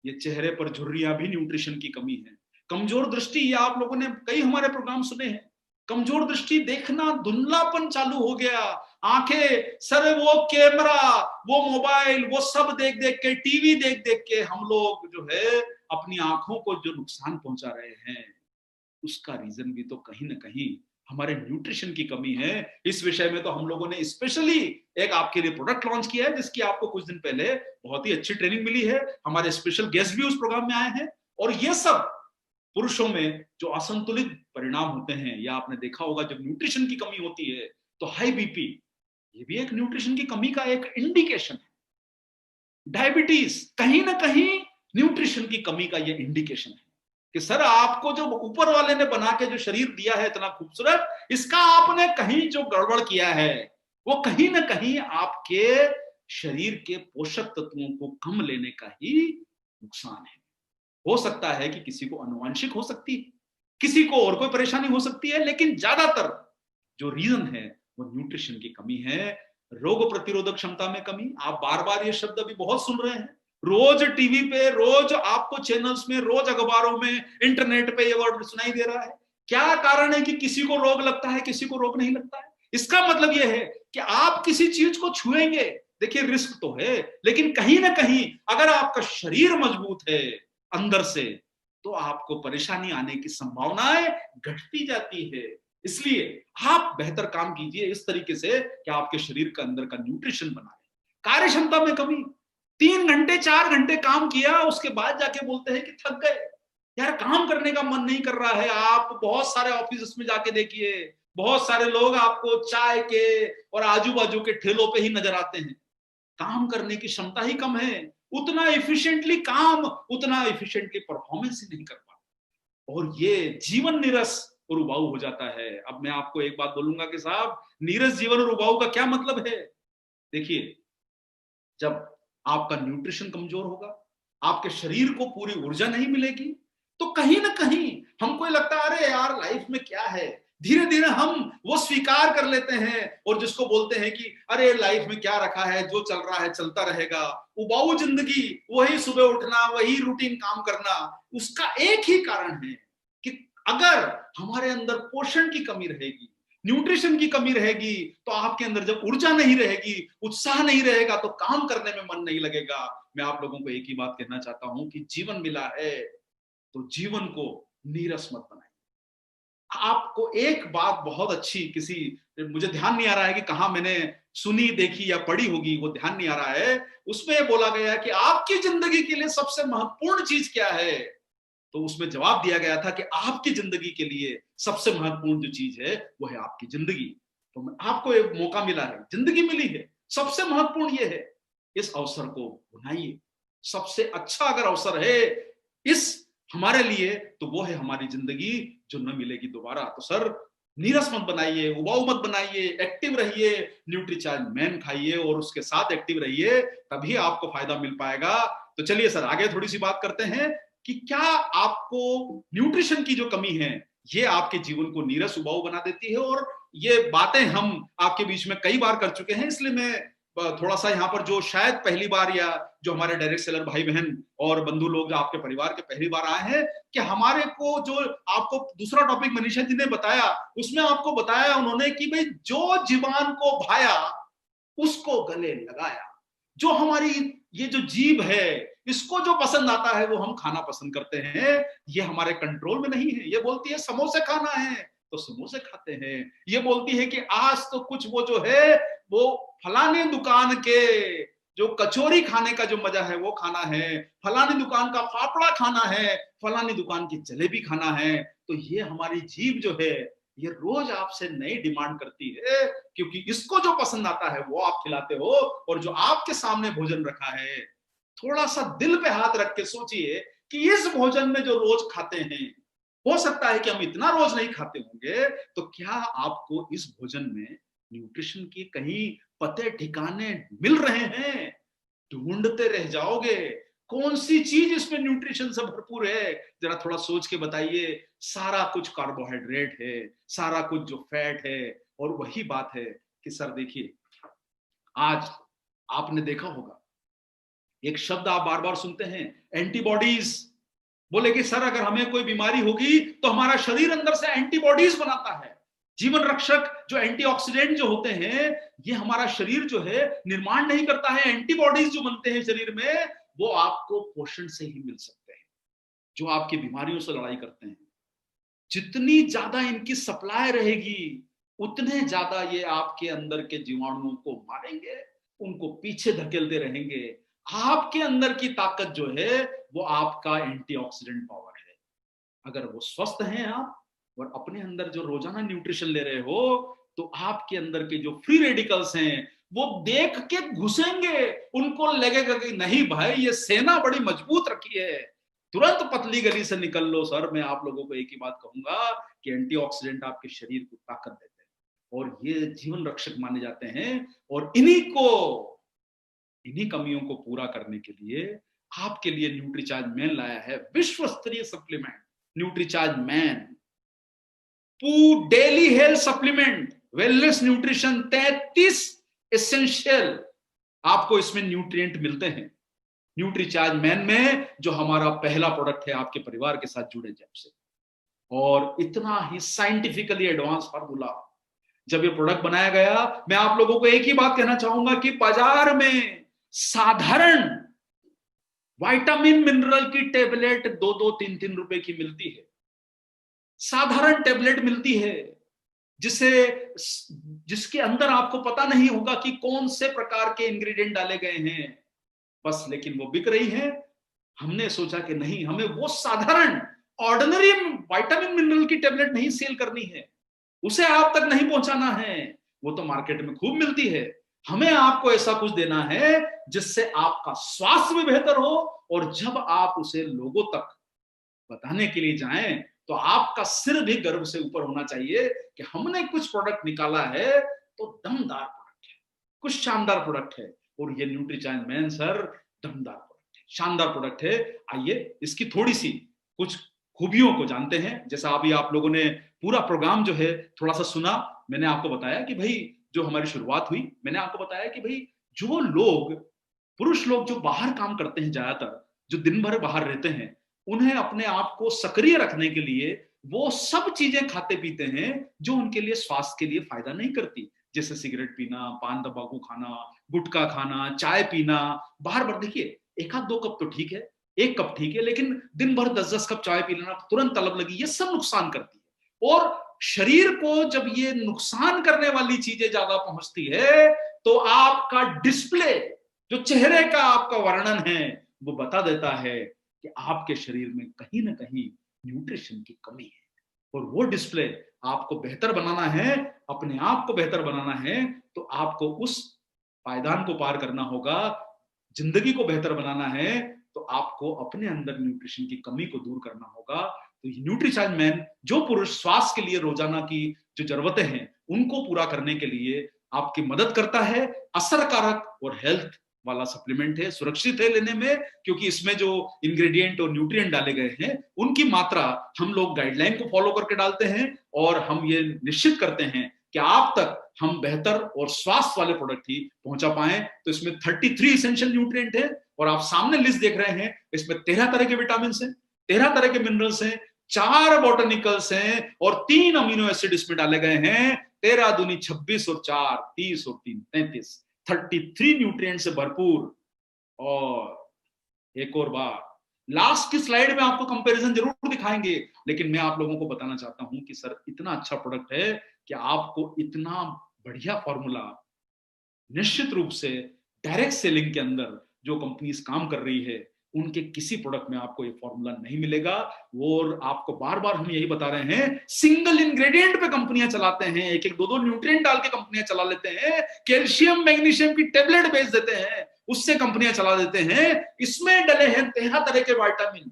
Speaker 2: ये चेहरे पर झुर्रियां भी न्यूट्रिशन की कमी है। कमजोर दृष्टि, ये आप लोगों ने कई हमारे प्रोग्राम सुने हैं। कमजोर दृष्टि, देखना धुंधलापन चालू हो गया, आंखें सर, वो कैमरा, वो मोबाइल, वो सब देख देख के, टीवी देख देख के हम लोग जो है अपनी आंखों को जो नुकसान पहुंचा रहे हैं, उसका रीजन भी तो कहीं ना कहीं हमारे न्यूट्रिशन की कमी है। इस विषय में तो हम लोगों ने स्पेशली एक आपके लिए प्रोडक्ट लॉन्च किया है जिसकी आपको कुछ दिन पहले बहुत ही अच्छी ट्रेनिंग मिली है। हमारे स्पेशल गेस्ट भी उस प्रोग्राम में आए हैं। और ये सब पुरुषों में जो असंतुलित परिणाम होते हैं, या आपने देखा होगा जब न्यूट्रिशन की कमी होती है तो हाई बीपी, ये भी एक न्यूट्रिशन की कमी का एक इंडिकेशन है। डायबिटीज कहीं ना कहीं न्यूट्रिशन की कमी का ये इंडिकेशन है कि सर आपको जो ऊपर वाले ने बना के जो शरीर दिया है इतना खूबसूरत, इसका आपने कहीं जो गड़बड़ किया है वो कहीं ना कहीं आपके शरीर के पोषक तत्वों को कम लेने का ही नुकसान है। हो सकता है कि किसी को आनुवंशिक हो सकती है, किसी को और कोई परेशानी हो सकती है, लेकिन ज्यादातर जो रीजन है वो न्यूट्रिशन की कमी है। रोग प्रतिरोधक क्षमता में कमी, आप बार बार ये शब्द अभी बहुत सुन रहे हैं, रोज टीवी पे, रोज आपको चैनल्स में, रोज अखबारों में, इंटरनेट पे ये वर्ड सुनाई दे रहा है। क्या कारण है कि किसी को रोग लगता है, किसी को रोग नहीं लगता है? इसका मतलब यह है कि आप किसी चीज को छुएंगे, देखिए रिस्क तो है, लेकिन कहीं ना कहीं अगर आपका शरीर मजबूत है अंदर से तो आपको परेशानी आने की संभावनाएं घटती जाती है। इसलिए आप बेहतर काम कीजिए इस तरीके से कि आपके शरीर का अंदर का न्यूट्रिशन बनाए। कार्य क्षमता में कमी, 3 घंटे 4 घंटे काम किया उसके बाद जाके बोलते हैं कि थक गए। यार काम करने का मन नहीं कर रहा है। आप बहुत सारे ऑफिस में जाके देखिए, बहुत सारे लोग आपको चाय के और आजू बाजू के ठेलों पे ही नजर आते हैं। काम करने की क्षमता ही कम है, उतना इफिशिएंटली काम, उतना इफिशिएंटली परफॉर्मेंस ही नहीं कर पाता, और ये जीवन नीरस और उबाऊ हो जाता है। अब मैं आपको एक बात बोलूंगा कि साहब नीरस जीवन और उबाऊ का क्या मतलब है। देखिए, जब आपका न्यूट्रिशन कमजोर होगा, आपके शरीर को पूरी ऊर्जा नहीं मिलेगी, तो कहीं ना कहीं हमको लगता है अरे यार लाइफ में क्या है, धीरे धीरे हम वो स्वीकार कर लेते हैं और जिसको बोलते हैं कि अरे लाइफ में क्या रखा है, जो चल रहा है चलता रहेगा। उबाऊ जिंदगी, वही सुबह उठना, वही रूटीन काम करना, उसका एक ही कारण है कि अगर हमारे अंदर पोषण की कमी रहेगी, न्यूट्रिशन की कमी रहेगी, तो आपके अंदर जब ऊर्जा नहीं रहेगी, उत्साह नहीं रहेगा, तो काम करने में मन नहीं लगेगा। मैं आप लोगों को एक ही बात कहना चाहता हूं कि जीवन मिला है तो जीवन को नीरस मत बनाइए। आपको एक बात बहुत अच्छी, किसी, मुझे ध्यान नहीं आ रहा है कि कहां मैंने सुनी, देखी या पढ़ी होगी, वो ध्यान नहीं आ रहा है, उसमें बोला गया कि आपकी जिंदगी के लिए सबसे महत्वपूर्ण चीज क्या है। तो उसमें जवाब दिया गया था कि आपकी जिंदगी के लिए सबसे महत्वपूर्ण जो चीज है वो है आपकी जिंदगी। तो आपको एक मौका मिला है, जिंदगी मिली है, सबसे महत्वपूर्ण ये है, इस अवसर को बनाइए। सबसे अच्छा अगर अवसर है इस हमारे लिए तो वो है हमारी जिंदगी, जो न मिलेगी दोबारा। तो सर नीरस मत बनाइए, उबाऊ मत बनाइए, एक्टिव रहिए, न्यूट्रीचार्ज मैन खाइए और उसके साथ एक्टिव रहिए, तभी आपको फायदा मिल पाएगा। तो चलिए सर आगे थोड़ी सी बात करते हैं कि क्या आपको न्यूट्रिशन की जो कमी है ये आपके जीवन को नीरस उबाऊ बना देती है। और ये बातें हम आपके बीच में कई बार कर चुके हैं, इसलिए मैं थोड़ा सा यहाँ पर जो शायद पहली बार या जो हमारे डायरेक्ट सेलर भाई बहन और बंधु लोग जो आपके परिवार के पहली बार आए हैं, कि हमारे को जो आपको दूसरा टॉपिक मनीषा जी ने बताया उसमें आपको बताया उन्होंने कि भाई जो जीवान को भाया उसको गले लगाया। जो हमारी ये जो जीभ है इसको जो पसंद आता है वो हम खाना पसंद करते हैं, ये हमारे कंट्रोल में नहीं है। ये बोलती है समोसे खाना है तो समोसे खाते हैं, ये बोलती है कि आज तो कुछ वो जो है वो फलाने दुकान के जो कचौरी खाने का जो मजा है वो खाना है, फलानी दुकान का फाफड़ा खाना है, फलानी दुकान की जलेबी खाना है। तो ये हमारी जीभ जो है ये रोज आपसे नई डिमांड करती है, क्योंकि इसको जो पसंद आता है वो आप खिलाते हो, और जो आपके सामने भोजन रखा है थोड़ा सा दिल पे हाथ रख के सोचिए कि इस भोजन में जो रोज खाते हैं, हो सकता है कि हम इतना रोज नहीं खाते होंगे, तो क्या आपको इस भोजन में न्यूट्रिशन की कहीं पते ठिकाने मिल रहे हैं? ढूंढते रह जाओगे कौन सी चीज इसमें न्यूट्रिशन से भरपूर है, जरा थोड़ा सोच के बताइए। सारा कुछ कार्बोहाइड्रेट है, सारा कुछ जो फैट है। और वही बात है कि सर देखिए, आज आपने देखा होगा एक शब्द आप बार बार सुनते हैं, एंटीबॉडीज। बोले कि सर अगर हमें कोई बीमारी होगी तो हमारा शरीर अंदर से एंटीबॉडीज बनाता है। जीवन रक्षक जो एंटीऑक्सीडेंट जो होते हैं ये हमारा शरीर जो है निर्माण नहीं करता है। एंटीबॉडीज जो बनते हैं शरीर में वो आपको पोषण से ही मिल सकते हैं, जो आपकी बीमारियों से लड़ाई करते हैं। जितनी ज्यादा इनकी सप्लाई रहेगी उतने ज्यादा ये आपके अंदर के जीवाणुओं को मारेंगे, उनको पीछे धकेलते रहेंगे। आपके अंदर की ताकत जो है वो आपका एंटीऑक्सीडेंट पावर है। अगर वो स्वस्थ हैं आप और अपने अंदर जो रोजाना न्यूट्रिशन ले रहे हो, तो आपके अंदर के जो फ्री रेडिकल्स हैं वो देख के घुसेंगे, उनको लगेगा कि नहीं भाई ये सेना बड़ी मजबूत रखी है, तुरंत पतली गली से निकल लो। सर मैं आप लोगों को एक ही बात कहूंगा कि एंटीऑक्सीडेंट आपके शरीर को ताकत देते हैं और ये जीवन रक्षक माने जाते हैं। और इन्हीं कमियों को पूरा करने के लिए आपके लिए न्यूट्रीचार्ज मैन लाया है विश्व स्तरीय supplement, Nutricharge man daily health supplement, wellness nutrition, 33 essential आपको इसमें न्यूट्रिएंट मिलते हैं न्यूट्रीचार्ज मैन में, जो हमारा पहला प्रोडक्ट है आपके परिवार के साथ जुड़े जब से। और इतना ही साइंटिफिकली एडवांस फार्मूला जब ये प्रोडक्ट बनाया गया, मैं आप लोगों को एक ही बात कहना चाहूंगा कि बाजार में साधारण विटामिन मिनरल की टेबलेट 2-3 रुपए की मिलती है, साधारण टेबलेट मिलती है जिसके अंदर आपको पता नहीं होगा कि कौन से प्रकार के इंग्रेडिएंट डाले गए हैं, बस लेकिन वो बिक रही है। हमने सोचा कि नहीं, हमें वो साधारण ऑर्डिनरी विटामिन मिनरल की टेबलेट नहीं सेल करनी है, उसे आप तक नहीं पहुंचाना है, वो तो मार्केट में खूब मिलती है। हमें आपको ऐसा कुछ देना है जिससे आपका स्वास्थ्य भी बेहतर हो, और जब आप उसे लोगों तक बताने के लिए जाएं तो आपका सिर भी गर्व से ऊपर होना चाहिए कि हमने कुछ प्रोडक्ट निकाला है तो दमदार प्रोडक्ट है, कुछ शानदार प्रोडक्ट है। और ये न्यूट्रीचार्ज मैन सर दमदार प्रोडक्ट है, शानदार प्रोडक्ट है। आइए इसकी थोड़ी सी कुछ खूबियों को जानते हैं। जैसा अभी आप लोगों ने पूरा प्रोग्राम जो है थोड़ा सा सुना, मैंने आपको बताया कि भाई जो हमारी शुरुआत हुई, मैंने आपको बताया कि भाई जो लोग पुरुष लोग जो बाहर काम करते हैं, ज्यादातर जो दिन भर बाहर रहते हैं, उन्हें अपने आप को सक्रिय रखने के लिए वो सब चीजें खाते पीते हैं जो उनके लिए स्वास्थ्य के लिए फायदा नहीं करती, जैसे सिगरेट पीना, पान तंबाकू खाना, गुटखा खाना, चाय पीना। बाहर बार देखिए, एक आध दो कप तो ठीक है, एक कप ठीक है, लेकिन दिन भर 10-10 कप चाय पी लेना, तुरंत तलब लगी, ये सब नुकसान करती है। और शरीर को जब ये नुकसान करने वाली चीजें ज्यादा पहुंचती है तो आपका डिस्प्ले, जो चेहरे का आपका वर्णन है, वो बता देता है कि आपके शरीर में कहीं ना कहीं न्यूट्रिशन की कमी है। और वो डिस्प्ले आपको बेहतर बनाना है, अपने आप को बेहतर बनाना है, तो आपको उस पायदान को पार करना होगा। जिंदगी को बेहतर बनाना है तो आपको अपने अंदर न्यूट्रिशन की कमी को दूर करना होगा। तो न्यूट्रीचार्ज मैन जो पुरुष स्वास्थ्य के लिए रोजाना की जो जरूरतें हैं उनको पूरा करने के लिए आपकी मदद करता है, असरकारक और हेल्थ वाला सप्लीमेंट है, सुरक्षित है लेने में, क्योंकि इसमें जो इंग्रेडिएंट और न्यूट्रिएंट डाले गए हैं उनकी मात्रा हम लोग गाइडलाइन को फॉलो करके डालते हैं और हम ये निश्चित करते हैं कि आप तक हम बेहतर और स्वास्थ्य वाले प्रोडक्ट ही पहुंचा पाए। तो इसमें 33 इसेंशियल न्यूट्रिएंट है और आप सामने लिस्ट देख रहे हैं, इसमें 13 तरह के विटामिन हैं, 13 तरह के मिनरल्स हैं, 4 बॉटनिकल्स हैं और 3 अमीनो एसिड इसमें डाले गए हैं। 13 दूनी 26 और 4 30 और 3 33, 33 न्यूट्रिएंट से भरपूर। और एक और बार लास्ट की स्लाइड में आपको कंपैरिजन जरूर दिखाएंगे, लेकिन मैं आप लोगों को बताना चाहता हूं कि सर इतना अच्छा प्रोडक्ट है कि आपको इतना बढ़िया फॉर्मूला निश्चित रूप से डायरेक्ट सेलिंग के अंदर जो कंपनीज काम कर रही है उनके किसी प्रोडक्ट में आपको ये फॉर्मूला नहीं मिलेगा। और आपको बार बार हम यही बता रहे हैं, सिंगल इंग्रेडिएंट पे कंपनियां चलाते हैं, एक एक दो दो न्यूट्रिएंट डाल के कंपनियां चला लेते हैं, कैल्शियम मैग्नीशियम की टेबलेट बेच देते हैं, उससे कंपनियां चला देते हैं। इसमें डले हैं 13 तरह के विटामिन,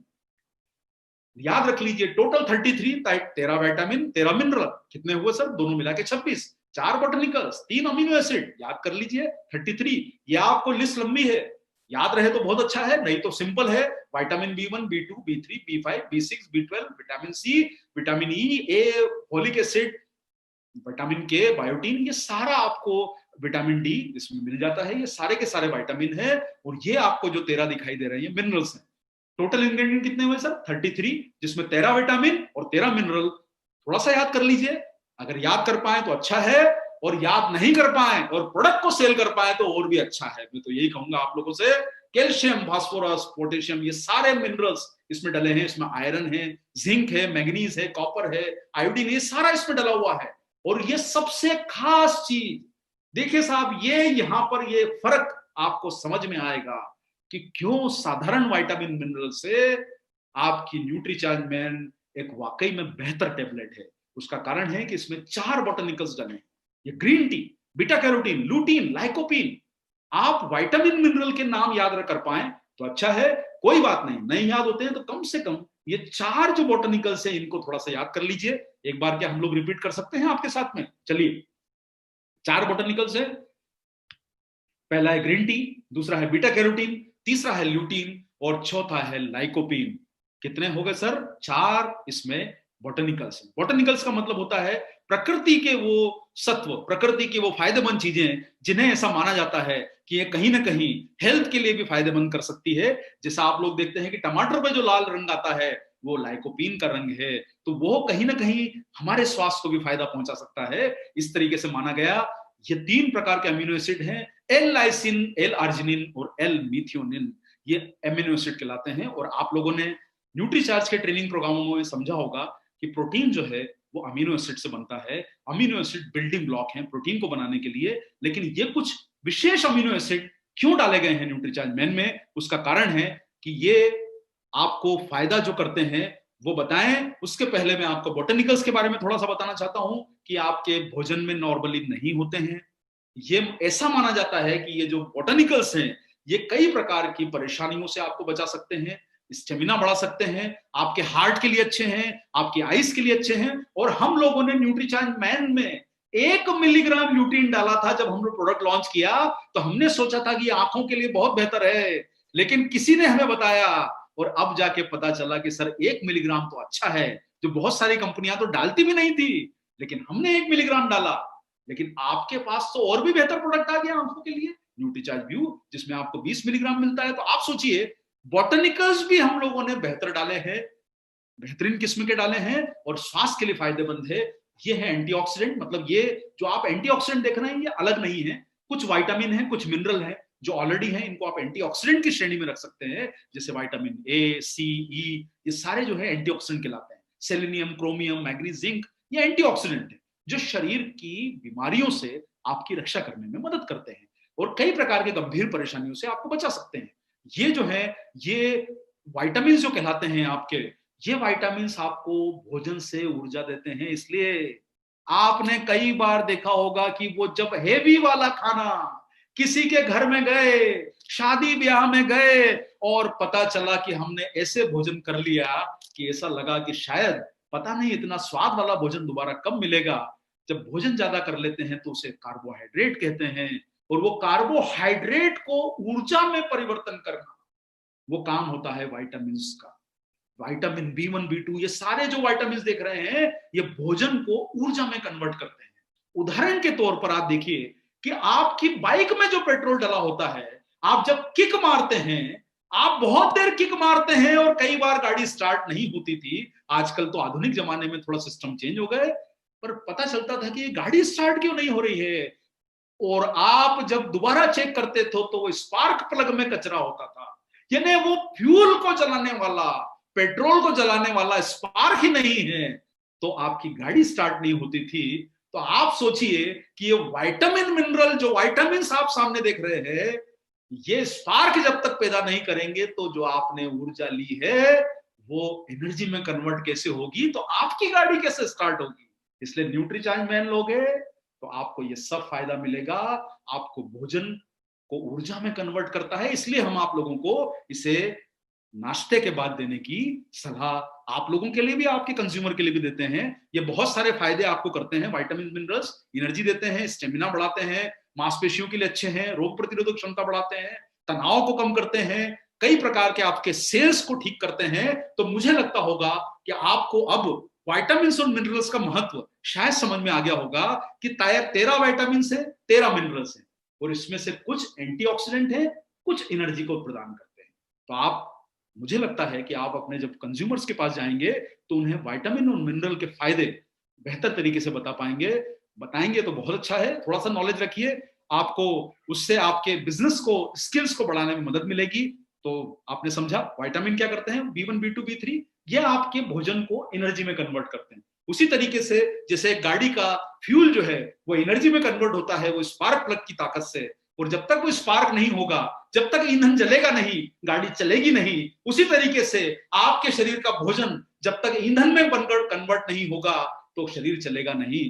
Speaker 2: याद रख लीजिए, टोटल 33, 13 विटामिन 13 मिनरल, कितने हुए सर दोनों मिला के 26, 4 बॉटनिकल्स, 3 अमीनो एसिड, याद कर लीजिए 33। ये आपको लिस्ट लंबी है, याद रहे तो बहुत अच्छा है, नहीं तो सिंपल है, vitamin B1 B2 B3 B5 B6 B12, vitamin C, vitamin E, A, folic acid, vitamin K, biotin, ये सारा आपको विटामिन डी इसमें मिल जाता है। ये सारे के सारे विटामिन है और ये आपको जो 13 दिखाई दे रहे हैं मिनरल्स हैं। टोटल इंग्रेडिएंट कितने हुए सर 33, जिसमें 13 विटामिन और 13 मिनरल। थोड़ा सा याद कर लीजिए, अगर याद कर पाए तो अच्छा है, और याद नहीं कर पाए और प्रोडक्ट को सेल कर पाए तो और भी अच्छा है। मैं तो यही कहूंगा आप लोगों से, कैल्शियम, फास्फोरस, पोटेशियम, ये सारे मिनरल्स इसमें डले हैं। इसमें आयरन है, जिंक है, मैग्नीज है, कॉपर है, आयोडीन, ये सारा इसमें डला हुआ है। और ये सबसे खास चीज देखिए साहब, ये यहां पर ये फर्क आपको समझ में आएगा कि क्यों साधारण विटामिन मिनरल से आपकी न्यूट्रीचार्ज मैन एक वाकई में बेहतर टेबलेट है। उसका कारण है कि इसमें 4 बॉटनिकल्स डले हैं। ये green tea, beta carotene, lutein, lycopene, आप विटामिन मिनरल के नाम याद कर पाए तो अच्छा है, कोई बात नहीं, नहीं याद होते हैं तो कम से कम ये 4 जो बॉटनिकल्स हैं इनको थोड़ा सा याद कर लीजिए। एक बार क्या हम लोग रिपीट कर सकते हैं आपके साथ में? चलिए, 4 बॉटनिकल्स है, पहला है ग्रीन टी, दूसरा है बीटा कैरोटीन, तीसरा है ल्यूटीन और चौथा है लाइकोपीन। कितने हो गए सर? 4 इसमें बॉटनिकल्स। बॉटनिकल्स का मतलब होता है प्रकृति के वो सत्व, प्रकृति की वो फायदेमंद चीजें जिन्हें ऐसा माना जाता है कि ये कहीं ना कहीं हेल्थ के लिए भी फायदेमंद कर सकती है। जैसा आप लोग देखते हैं कि टमाटर पे जो लाल रंग आता है वो लाइकोपीन का रंग है, तो वो कहीं ना कहीं हमारे स्वास्थ्य को भी फायदा पहुंचा सकता है। इस तरीके से माना गया। ये 3 प्रकार के अमीनो एसिड हैं, एल लाइसिन, एल आर्जिनिन और एल मिथियोनिन, ये अमीनो एसिड कहलाते हैं। और आप लोगों ने न्यूट्रीचार्ज के ट्रेनिंग प्रोग्रामों में समझा होगा कि प्रोटीन जो है वो अमीनो एसिड से बनता है। अमीनो एसिड बिल्डिंग ब्लॉक हैं प्रोटीन को बनाने के लिए, लेकिन ये कुछ विशेष अमीनो एसिड क्यों डाले गए हैं न्यूट्रीचार्ज मैन में, उसका कारण है कि ये आपको फायदा जो करते हैं वो बताएं। उसके पहले मैं आपको बॉटनिकल्स के बारे में थोड़ा सा बताना चाहता हूं कि आपके भोजन में नॉर्मली नहीं होते हैं। ये ऐसा माना जाता है कि ये जो बॉटनिकल्स हैं ये कई प्रकार की परेशानियों से आपको बचा सकते हैं, स्टेमिना बढ़ा सकते हैं, आपके हार्ट के लिए अच्छे हैं, आपकी आइज के लिए अच्छे हैं। और हम लोगों ने न्यूट्रीचार्ज मैन में 1 मिलीग्राम ल्यूटीन डाला था जब हमने प्रोडक्ट लॉन्च किया, तो हमने सोचा था कि आंखों के लिए बहुत बेहतर है, लेकिन किसी ने हमें बताया और अब जाके पता चला कि सर 1 मिलीग्राम तो अच्छा है, जो बहुत सारी कंपनियां तो डालती भी नहीं थी, लेकिन हमने 1 मिलीग्राम डाला। लेकिन आपके पास तो और भी बेहतर प्रोडक्ट आ गया आंखों के लिए, न्यूट्रीचार्ज व्यू, जिसमें आपको 20 मिलीग्राम मिलता है। तो आप सोचिए, बॉटनिकल्स भी हम लोगों ने बेहतर डाले हैं, बेहतरीन किस्म के डाले हैं और स्वास्थ्य के लिए फायदेमंद है। ये है एंटीऑक्सीडेंट, मतलब ये जो आप एंटीऑक्सीडेंट देख रहे हैं ये अलग नहीं है, कुछ विटामिन है, कुछ मिनरल है जो ऑलरेडी है, इनको आप एंटीऑक्सीडेंट की श्रेणी में रख सकते हैं। जैसे विटामिन ए, सी, ई, ये सारे जो है एंटीऑक्सीडेंट कहलाते हैं। सेलेनियम, क्रोमियम, मैग्नीज, जिंक, ये एंटीऑक्सीडेंट है जो शरीर की बीमारियों से आपकी रक्षा करने में मदद करते हैं और कई प्रकार के गंभीर परेशानियों से आपको बचा सकते हैं। ये जो है, ये विटामिन जो कहलाते हैं आपके, ये विटामिन आपको भोजन से ऊर्जा देते हैं। इसलिए आपने कई बार देखा होगा कि वो जब हेवी वाला खाना किसी के घर में गए, शादी ब्याह में गए और पता चला कि हमने ऐसे भोजन कर लिया कि ऐसा लगा कि शायद पता नहीं इतना स्वाद वाला भोजन दोबारा कब मिलेगा। जब भोजन ज्यादा कर लेते हैं तो उसे कार्बोहाइड्रेट कहते हैं, और वो कार्बोहाइड्रेट को ऊर्जा में परिवर्तन करना, वो काम होता है विटामिन का। विटामिन B1 B2 ये सारे जो विटामिन देख रहे हैं, ये भोजन को ऊर्जा में कन्वर्ट करते हैं। उदाहरण के तौर पर आप देखिए कि आपकी बाइक में जो पेट्रोल डला होता है, आप जब किक मारते हैं, आप बहुत देर किक मारते हैं और कई बार गाड़ी स्टार्ट नहीं होती थी। आजकल तो आधुनिक जमाने में थोड़ा सिस्टम चेंज हो गए, पर पता चलता था कि ये गाड़ी स्टार्ट क्यों नहीं हो रही है। और आप जब दोबारा चेक करते थे तो वो स्पार्क प्लग में कचरा होता था, यानी वो फ्यूल को जलाने वाला, पेट्रोल को जलाने वाला स्पार्क ही नहीं है, तो आपकी गाड़ी स्टार्ट नहीं होती थी। तो आप सोचिए कि ये विटामिन मिनरल जो विटामिन आप सामने देख रहे हैं, ये स्पार्क जब तक पैदा नहीं करेंगे तो जो आपने ऊर्जा ली है वो एनर्जी में कन्वर्ट कैसे होगी, तो आपकी गाड़ी कैसे स्टार्ट होगी। इसलिए न्यूट्रीचार्ज मैन लोगे तो आपको ये सब फायदा मिलेगा। आपको भोजन को ऊर्जा में कन्वर्ट करता है, इसलिए हम आप लोगों को इसे नाश्ते के बाद देने की सलाह आप लोगों के लिए भी, आपके कंज्यूमर के लिए भी देते हैं। ये बहुत सारे फायदे आपको करते हैं। विटामिन मिनरल्स एनर्जी देते हैं, स्टेमिना बढ़ाते हैं, मांसपेशियों के लिए अच्छे हैं, रोग प्रतिरोधक क्षमता बढ़ाते हैं, तनाव को कम करते हैं, कई प्रकार के आपके सेल्स को ठीक करते हैं। तो मुझे लगता होगा कि आपको अब विटामिन और मिनरल्स का महत्व शायद समझ में आ गया होगा कि 13 विटामिन है, 13 मिनरल्स है, और इसमें से कुछ एंटीऑक्सीडेंट है, कुछ एनर्जी को प्रदान करते हैं। तो आप, मुझे लगता है कि आप अपने जब कंज्यूमर्स के पास जाएंगे तो उन्हें विटामिन और मिनरल के फायदे बेहतर तरीके से बता पाएंगे, बताएंगे तो बहुत अच्छा है। थोड़ा सा नॉलेज रखिए, आपको उससे आपके बिजनेस को, स्किल्स को बढ़ाने में मदद मिलेगी। तो आपने समझा विटामिन क्या करते हैं, B1 B2 B3, ये आपके भोजन को एनर्जी में कन्वर्ट करते हैं। उसी तरीके से जैसे गाड़ी का फ्यूल जो है वो एनर्जी में कन्वर्ट होता है, वो स्पार्क प्लग की ताकत से, और जब तक वो स्पार्क नहीं होगा, जब तक ईंधन जलेगा नहीं, गाड़ी चलेगी नहीं। उसी तरीके से आपके शरीर का भोजन जब तक ईंधन में बनकर कन्वर्ट नहीं होगा तो शरीर चलेगा नहीं।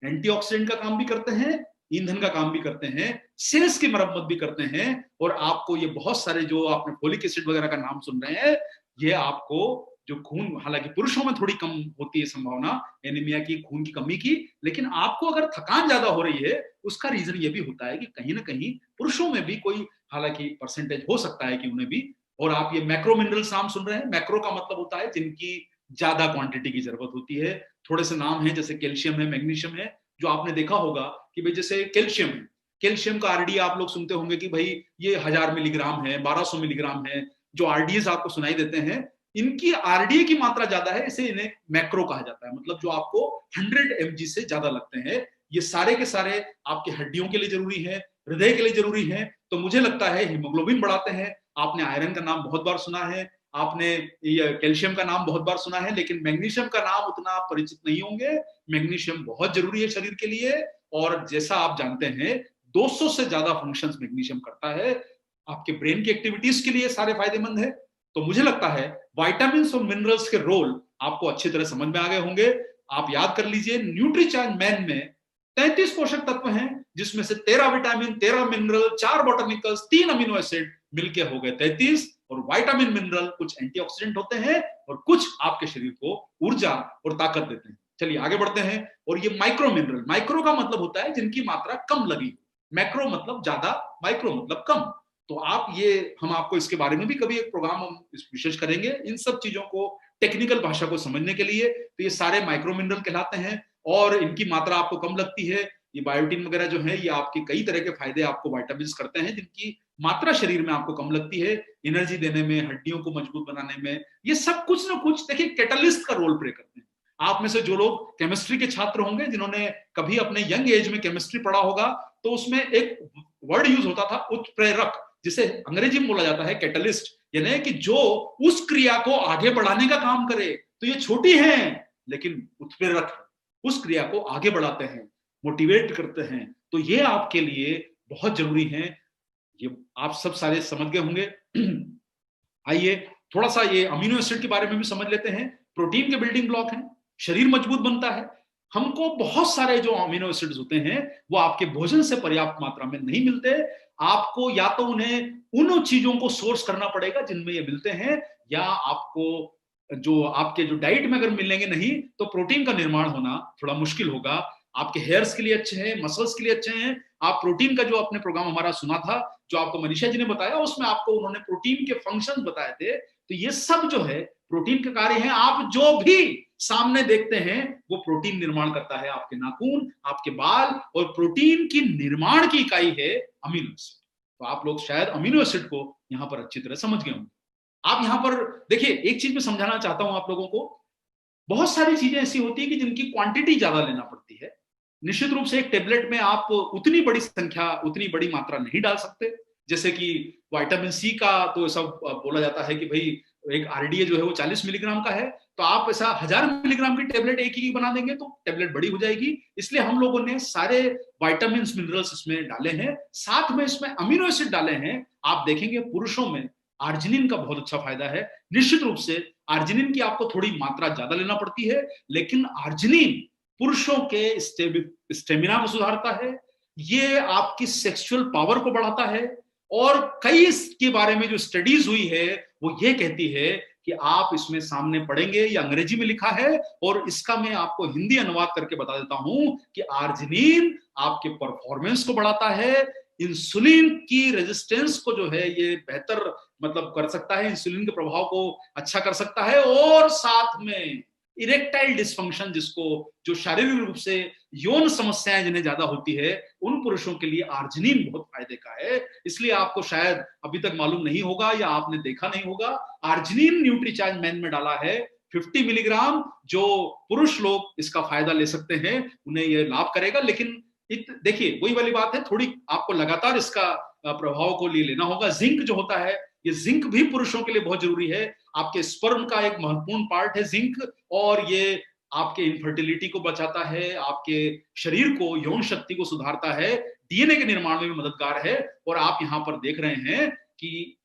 Speaker 2: एंटीऑक्सीडेंट का काम भी करते हैं, ईंधन का काम भी करते हैं, सेल्स की मरम्मत भी करते हैं, और आपको ये बहुत सारे जो आपने फोलिक एसिड वगैरह का नाम सुन रहे हैं, ये आपको जो खून, हालांकि पुरुषों में थोड़ी कम होती है संभावना एनीमिया की, खून की कमी की, लेकिन आपको अगर थकान ज्यादा हो रही है उसका रीजन ये भी होता है कि कहीं ना कहीं पुरुषों में भी कोई, हालांकि परसेंटेज हो सकता है कि उन्हें भी। और आप ये मैक्रो मिनरल्स नाम सुन रहे हैं, मैक्रो का मतलब होता है जिनकी ज्यादा क्वांटिटी की जरूरत होती है। थोड़े से नाम है जैसे कैल्शियम है, मैग्नीशियम है, जो आपने देखा होगा कि भाई जैसे कैल्शियम है, कैल्शियम का आरडी आप लोग सुनते होंगे कि भाई ये 1000 मिलीग्राम है, 1200 मिलीग्राम है, जो आरडीएस आपको सुनाई देते हैं, इनकी आरडीए की मात्रा ज्यादा है, इसे इन्हें मैक्रो कहा जाता है, मतलब जो आपको 100 mg से ज्यादा लगते हैं। ये सारे के सारे आपके हड्डियों के लिए जरूरी है, हृदय के लिए जरूरी है। तो मुझे लगता है हीमोग्लोबिन बढ़ाते हैं। आपने आयरन का नाम बहुत बार सुना है, आपने ये कैल्शियम का नाम बहुत बार सुना है, लेकिन मैग्नीशियम का नाम उतना आप परिचित नहीं होंगे। मैग्नीशियम बहुत जरूरी है शरीर के लिए, और जैसा आप जानते हैं 200 से ज्यादा फंक्शंस मैग्नीशियम करता है। आपके ब्रेन की एक्टिविटीज के लिए सारे फायदेमंद है। तो मुझे लगता है विटामिन और मिनरल्स के रोल आपको अच्छी तरह समझ में आ गए होंगे। आप याद कर लीजिए, न्यूट्रीचार्ज मैन में 33 पोषक तत्व हैं, जिसमें से 13 विटामिन, 13 मिनरल, 4 बॉटनिकल्स, 3 अमीनो एसिड मिलके हो गए 33। और विटामिन मिनरल कुछ एंटीऑक्सीडेंट होते हैं और कुछ आपके शरीर को ऊर्जा और ताकत देते हैं। चलिए आगे बढ़ते हैं। और ये माइक्रो मिनरल, माइक्रो का मतलब होता है जिनकी मात्रा कम लगी, मैक्रो मतलब ज्यादा, माइक्रो मतलब कम। तो आप ये, हम आपको इसके बारे में भी कभी एक प्रोग्राम हम विशेष करेंगे इन सब चीजों को, टेक्निकल भाषा को समझने के लिए। तो ये सारे माइक्रो मिनरल कहलाते हैं और इनकी मात्रा आपको कम लगती है। ये बायोटीन वगैरह जो है, ये आपके कई तरह के फायदे आपको विटामिन करते हैं, जिनकी मात्रा शरीर में आपको कम लगती है, एनर्जी देने में, हड्डियों को मजबूत बनाने में। ये सब कुछ ना कुछ देखिए कैटलिस्ट का रोल प्ले करते हैं। आप में से जो लोग केमिस्ट्री के छात्र होंगे, जिन्होंने कभी अपने यंग एज में केमिस्ट्री पढ़ा होगा, तो उसमें एक वर्ड यूज होता था उत्प्रेरक, जिसे अंग्रेजी में बोला जाता है कैटलिस्ट, यानी कि जो उस क्रिया को आगे बढ़ाने का काम करे। तो ये छोटी है लेकिन उत्प्रेरक है, उस क्रिया को आगे बढ़ाते हैं, मोटिवेट करते हैं। तो ये आपके लिए बहुत जरूरी है। ये आप सब सारे समझ गए होंगे। आइए थोड़ा सा ये अमीनो एसिड के बारे में भी समझ लेते हैं। प्रोटीन के बिल्डिंग ब्लॉक हैं, शरीर मजबूत बनता है, हमको बहुत सारे जो अमीनो एसिड्स होते हैं वो आपके भोजन से पर्याप्त मात्रा में नहीं मिलते। आपको या तो उन्हें उन चीजों को सोर्स करना पड़ेगा जिनमें ये मिलते हैं, या आपको जो आपके जो डाइट में अगर मिलेंगे नहीं तो प्रोटीन का निर्माण होना थोड़ा मुश्किल होगा। आपके हेयर्स के लिए अच्छे हैं, मसल्स के लिए अच्छे हैं। आप प्रोटीन का जो आपने प्रोग्राम हमारा सुना था, जो आपको मनीषा जी ने बताया, उसमें आपको उन्होंने प्रोटीन के फंक्शन बताए थे। तो ये सब जो है प्रोटीन के कार्य हैं। आप जो भी सामने देखते हैं वो प्रोटीन निर्माण करता है, आपके नाखून, आपके बाल, और प्रोटीन की निर्माण की इकाई है अमीनो एसिड। तो आप लोग शायद अमीनो एसिड को यहां पर अच्छी तरह समझ गए होंगे। आप यहां पर देखिए, एक चीज मैं समझाना चाहता हूं आप लोगों को। बहुत सारी चीजें ऐसी होती है कि जिनकी क्वांटिटी ज्यादा लेना पड़ती है। निश्चित रूप से एक टेबलेट में आप उतनी बड़ी संख्या, उतनी बड़ी मात्रा नहीं डाल सकते। जैसे कि विटामिन सी का तो ऐसा बोला जाता है कि भाई एक आरडीए जो है वो 40 मिलीग्राम का है, तो आप ऐसा 1000 मिलीग्राम की टेबलेट एक ही बना देंगे तो टेबलेट बड़ी हो जाएगी। इसलिए हम लोगों ने सारे विटामिन मिनरल्स इसमें डाले हैं, साथ में इसमें अमीनो एसिड डाले हैं। आप देखेंगे पुरुषों में आर्जिनिन का बहुत अच्छा फायदा है। निश्चित रूप से आर्जिनिन की आपको थोड़ी मात्रा ज्यादा लेना पड़ती है, लेकिन आर्जिनिन पुरुषों के स्टेमिना को सुधारता है, ये आपकी सेक्सुअल पावर को बढ़ाता है। और कई इसके बारे में जो स्टडीज हुई है वो ये कहती है कि आप इसमें सामने पढ़ेंगे, ये अंग्रेजी में लिखा है और इसका मैं आपको हिंदी अनुवाद करके बता देता हूं कि आर्जिनिन आपके परफॉर्मेंस को बढ़ाता है, इंसुलिन की रेजिस्टेंस को जो है ये बेहतर मतलब कर सकता है, इंसुलिन के प्रभाव को अच्छा कर सकता है, और साथ में इरेक्टाइल डिस्फंक्शन, जिसको जो शारीरिक रूप से यौन समस्याएं जिन्हें ज्यादा होती है, उन पुरुषों के लिए आर्जिनिन बहुत फायदे का है। इसलिए आपको शायद अभी तक मालूम नहीं होगा या आपने देखा नहीं होगा, आर्जिनिन न्यूट्रीचार्ज मैन में डाला है 50 मिलीग्राम। जो पुरुष लोग इसका फायदा ले सकते हैं उन्हें यह लाभ करेगा। लेकिन देखिए वही वाली बात है, थोड़ी आपको लगातार इसका प्रभाव को लिए लेना होगा। जिंक जो होता है, ये जिंक भी पुरुषों के लिए बहुत जरूरी है। आपके स्पर्म का एक महत्वपूर्ण पार्ट है जिंक, और ये आपके इनफर्टिलिटी को बचाता है, आपके शरीर को, यौन शक्ति को सुधारता है, डीएनए के निर्माण में भी मददगार है। और आप यहां पर देख रहे हैं कि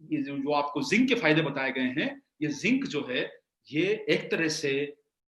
Speaker 2: ये जो आपको जिंक के फायदे बताए गए हैं, ये जिंक जो है ये एक तरह से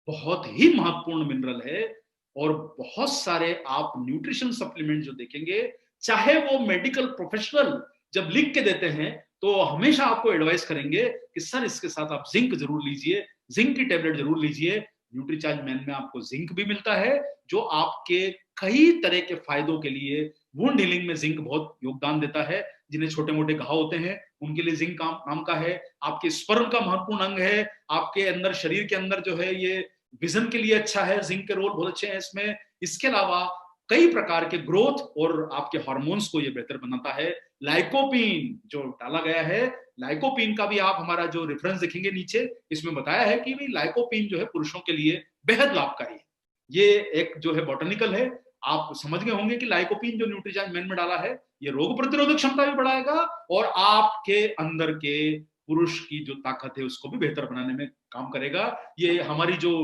Speaker 2: बहुत ही महत्वपूर्ण मिनरल है। और बहुत सारे आप न्यूट्रिशन सप्लीमेंट जो देखेंगे, चाहे वो मेडिकल प्रोफेशनल जब लिख के देते हैं तो हमेशा आपको एडवाइस करेंगे कि सर इसके साथ आप जिंक जरूर लीजिए, जिंक की टेबलेट जरूर लीजिए। न्यूट्रीचार्ज मैन में आपको जिंक भी मिलता है जो आपके कई तरह के फायदों के लिए, वुंड हीलिंग में जिंक बहुत योगदान देता है। जिन्हें छोटे मोटे घाव होते हैं उनके लिए जिंक काम का है। आपके स्पर्म का महत्वपूर्ण अंग है, आपके अंदर शरीर के अंदर जो है ये विजन के लिए अच्छा है, जिंक के रोल बहुत अच्छे हैं इसमें। इसके अलावा कई प्रकार के ग्रोथ और आपके हार्मोन्स को ये बेहतर बनाता है। लाइकोपीन जो डाला गया है, लाइकोपीन का भी आप हमारा जो रेफरेंस देखेंगे नीचे, इसमें बताया है कि भाई लाइकोपीन जो है पुरुषों के लिए बेहद लाभकारी है। ये एक जो है बॉटनिकल है। आप समझ गए होंगे कि लाइकोपीन जो न्यूट्रीचार्ज मैन में डाला है, ये रोग प्रतिरोधक क्षमता भी बढ़ाएगा और आपके अंदर के पुरुष की जो ताकत है उसको भी बेहतर बनाने में काम करेगा। ये हमारी जो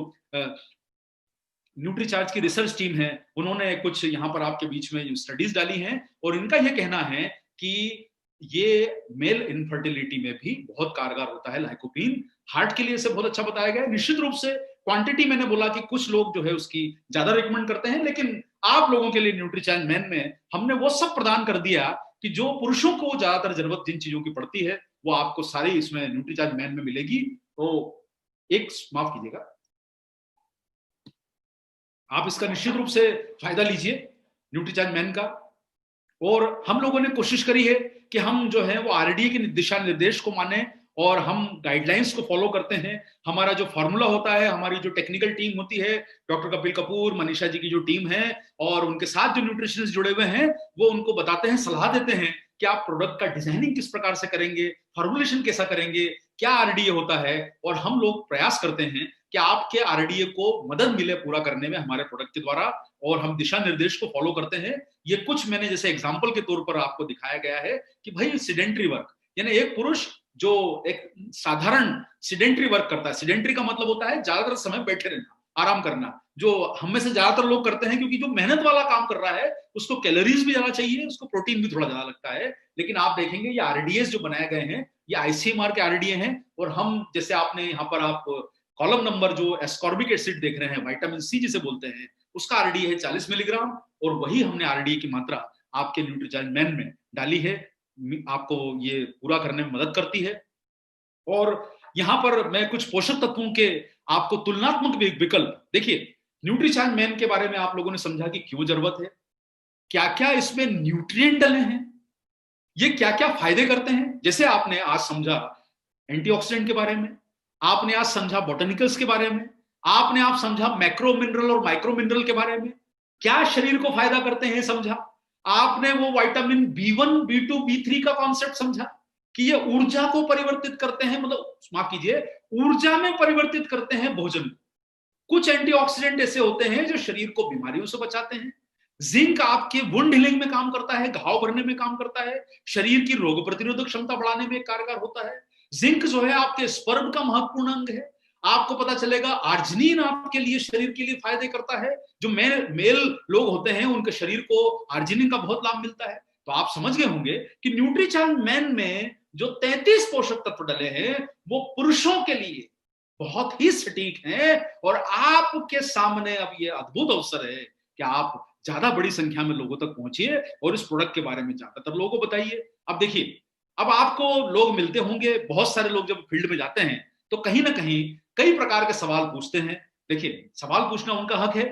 Speaker 2: न्यूट्रीचार्ज की रिसर्च टीम है, उन्होंने कुछ यहाँ पर आपके बीच में स्टडीज डाली हैं और इनका यह कहना है कि ये मेल इनफर्टिलिटी में भी बहुत कारगर होता है लाइकोपीन। हार्ट के लिए इसे बहुत अच्छा बताया गया है। निश्चित रूप से क्वांटिटी मैंने बोला कि कुछ लोग जो है उसकी ज्यादा रिकमेंड करते हैं, लेकिन आप लोगों के लिए न्यूट्रीचार्ज मैन में हमने वो सब प्रदान कर दिया कि जो पुरुषों को ज्यादातर जरूरत जिन चीजों की पड़ती है वो आपको सारी इसमें न्यूट्रीचार्ज मैन में मिलेगी। तो एक माफ कीजिएगा, आप इसका निश्चित रूप से फायदा लीजिए न्यूट्रीचार्ज मैन का। और हम लोगों ने कोशिश करी है कि हम जो है वो आरडीए के दिशा निर्देश को माने और हम गाइडलाइंस को फॉलो करते हैं। हमारा जो फॉर्मूला होता है, हमारी जो टेक्निकल टीम होती है, डॉक्टर कपिल कपूर, मनीषा जी की जो टीम है और उनके साथ जो न्यूट्रिशनिस्ट जुड़े हुए हैं, वो उनको बताते हैं, सलाह देते हैं कि आप प्रोडक्ट का डिजाइनिंग किस प्रकार से करेंगे, फॉर्मुलेशन कैसा करेंगे, क्या आरडीए होता है। और हम लोग प्रयास करते हैं कि आपके आरडीए को मदद मिले पूरा करने में हमारे प्रोडक्ट के द्वारा, और हम दिशा निर्देश को फॉलो करते हैं। ये कुछ मैंने जैसे एग्जांपल के तौर पर आपको दिखाया गया है कि भाई सिडेंट्री वर्क, यानी एक पुरुष जो एक साधारण सिडेंट्री वर्क करता है, सिडेंट्री का मतलब होता है ज्यादातर समय बैठे रहना, आराम करना, जो हम में से ज्यादातर लोग करते हैं, क्योंकि जो मेहनत वाला काम कर रहा है उसको कैलोरीज भी ज्यादा चाहिए, उसको प्रोटीन भी थोड़ा ज्यादा लगता है। लेकिन आप देखेंगे ये आरडीएस जो बनाए गए हैं, ये आईसीएमआर के आरडीए हैं। और हम जैसे आपने यहाँ पर आप कॉलम नंबर जो एस्कॉर्बिक एसिड देख रहे हैं, विटामिन सी जिसे बोलते हैं, उसका आरडीए है 40 मिलीग्राम, और वही हमने आरडीए की मात्रा आपके न्यूट्रीचार्ज मैन में डाली है। आपको ये पूरा करने में मदद करती है। और यहां पर मैं कुछ पोषक तत्वों के आपको तुलनात्मक विकल्प, देखिए न्यूट्रीचार्ज मैन के बारे में आप लोगों ने समझा कि क्यों जरूरत है, क्या क्या इसमें न्यूट्रिएंट डले हैं, ये क्या क्या फायदे करते हैं। जैसे आपने आज समझा एंटीऑक्सीडेंट के बारे में, आपने आज समझा बोटेनिकल्स के बारे में, आपने आप समझा मैक्रो मिनरल और माइक्रो मिनरल के बारे में, क्या शरीर को फायदा करते हैं समझा। आपने वो विटामिन B1 B2 B3 का कॉन्सेप्ट समझा कि ये ऊर्जा को परिवर्तित करते हैं, मतलब माफ कीजिए, ऊर्जा में परिवर्तित करते हैं भोजन को। कुछ एंटीऑक्सीडेंट ऐसे होते हैं जो शरीर को बीमारियों से बचाते हैं। जिंक आपके वुंड हीलिंग में काम करता है, घाव भरने में काम करता है, शरीर की रोग प्रतिरोधक क्षमता बढ़ाने में कारगर होता है। जिंक जो है आपके स्पर्म का महत्वपूर्ण अंग है। आपको पता चलेगा आर्जिनिन आपके लिए, शरीर के लिए फायदे करता है। जो मेल लोग होते हैं उनके शरीर को आर्जिनिन का बहुत लाभ मिलता है। तो आप समझ गए होंगे कि न्यूट्रीचार्ज मैन में जो 33 पोषक तत्व डले हैं वो पुरुषों के लिए बहुत ही सटीक हैं। और आपके सामने अब ये अद्भुत अवसर है कि आप ज्यादा बड़ी संख्या में लोगों तक पहुंचिए और इस प्रोडक्ट के बारे में ज्यादातर लोगों को बताइए। अब देखिए, अब आपको लोग मिलते होंगे, बहुत सारे लोग जब फील्ड में जाते हैं तो कहीं ना कहीं कई प्रकार के सवाल पूछते हैं। देखिए, सवाल पूछना उनका हक है,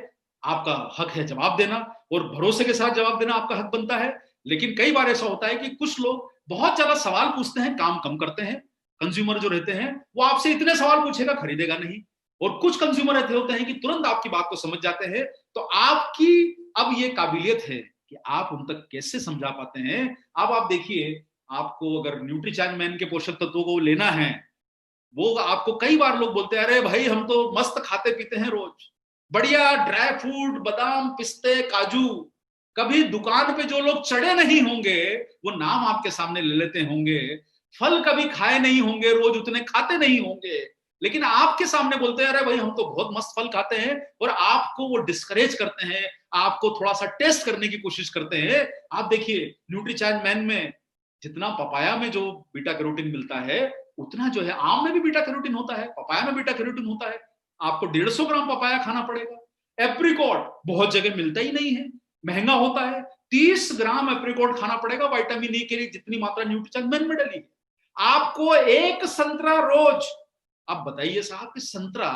Speaker 2: आपका हक है जवाब देना, और भरोसे के साथ जवाब देना आपका हक बनता है। लेकिन कई बार ऐसा होता है कि कुछ लोग बहुत ज्यादा सवाल पूछते हैं, काम कम करते हैं। कंज्यूमर जो रहते हैं वो आपसे इतने सवाल पूछेगा, खरीदेगा नहीं। और कुछ कंज्यूमर ऐसे होते हैं कि तुरंत आपकी बात को समझ जाते हैं। तो आपकी अब ये काबिलियत है कि आप उन तक कैसे समझा पाते हैं। अब आप देखिए, आपको अगर न्यूट्रीचार्ज मैन के पोषक तत्वों को लेना है, वो आपको कई बार लोग बोलते हैं, अरे भाई हम तो मस्त खाते पीते हैं रोज, बढ़िया ड्राई फ्रूट, बादाम, पिस्ते, काजू। कभी दुकान पे जो लोग चढ़े नहीं होंगे वो नाम आपके सामने ले लेते होंगे, फल कभी खाए नहीं होंगे, रोज उतने खाते नहीं होंगे, लेकिन आपके सामने बोलते हैं अरे भाई हम तो बहुत मस्त फल खाते हैं। और आपको वो डिस्करेज करते हैं, आपको थोड़ा सा टेस्ट करने की कोशिश करते हैं। आप देखिए, न्यूट्रीचार्ज मैन में जितना पपाया में जो बीटा कैरोटीन मिलता है, उतना जो है आम में भी बीटा कैरोटीन होता है, पपाया में बीटा कैरोटीन होता है। आपको 150 ग्राम पपाया खाना पड़ेगा। एप्रिकॉट बहुत जगह मिलता ही नहीं है, महंगा होता है। 30 ग्राम एप्रिकॉट खाना पड़ेगा विटामिन ई के लिए, जितनी मात्रा न्यूट्रीचार्ज मैन में डली है। आपको एक संतरा रोज। अब बताइए साहब कि संतरा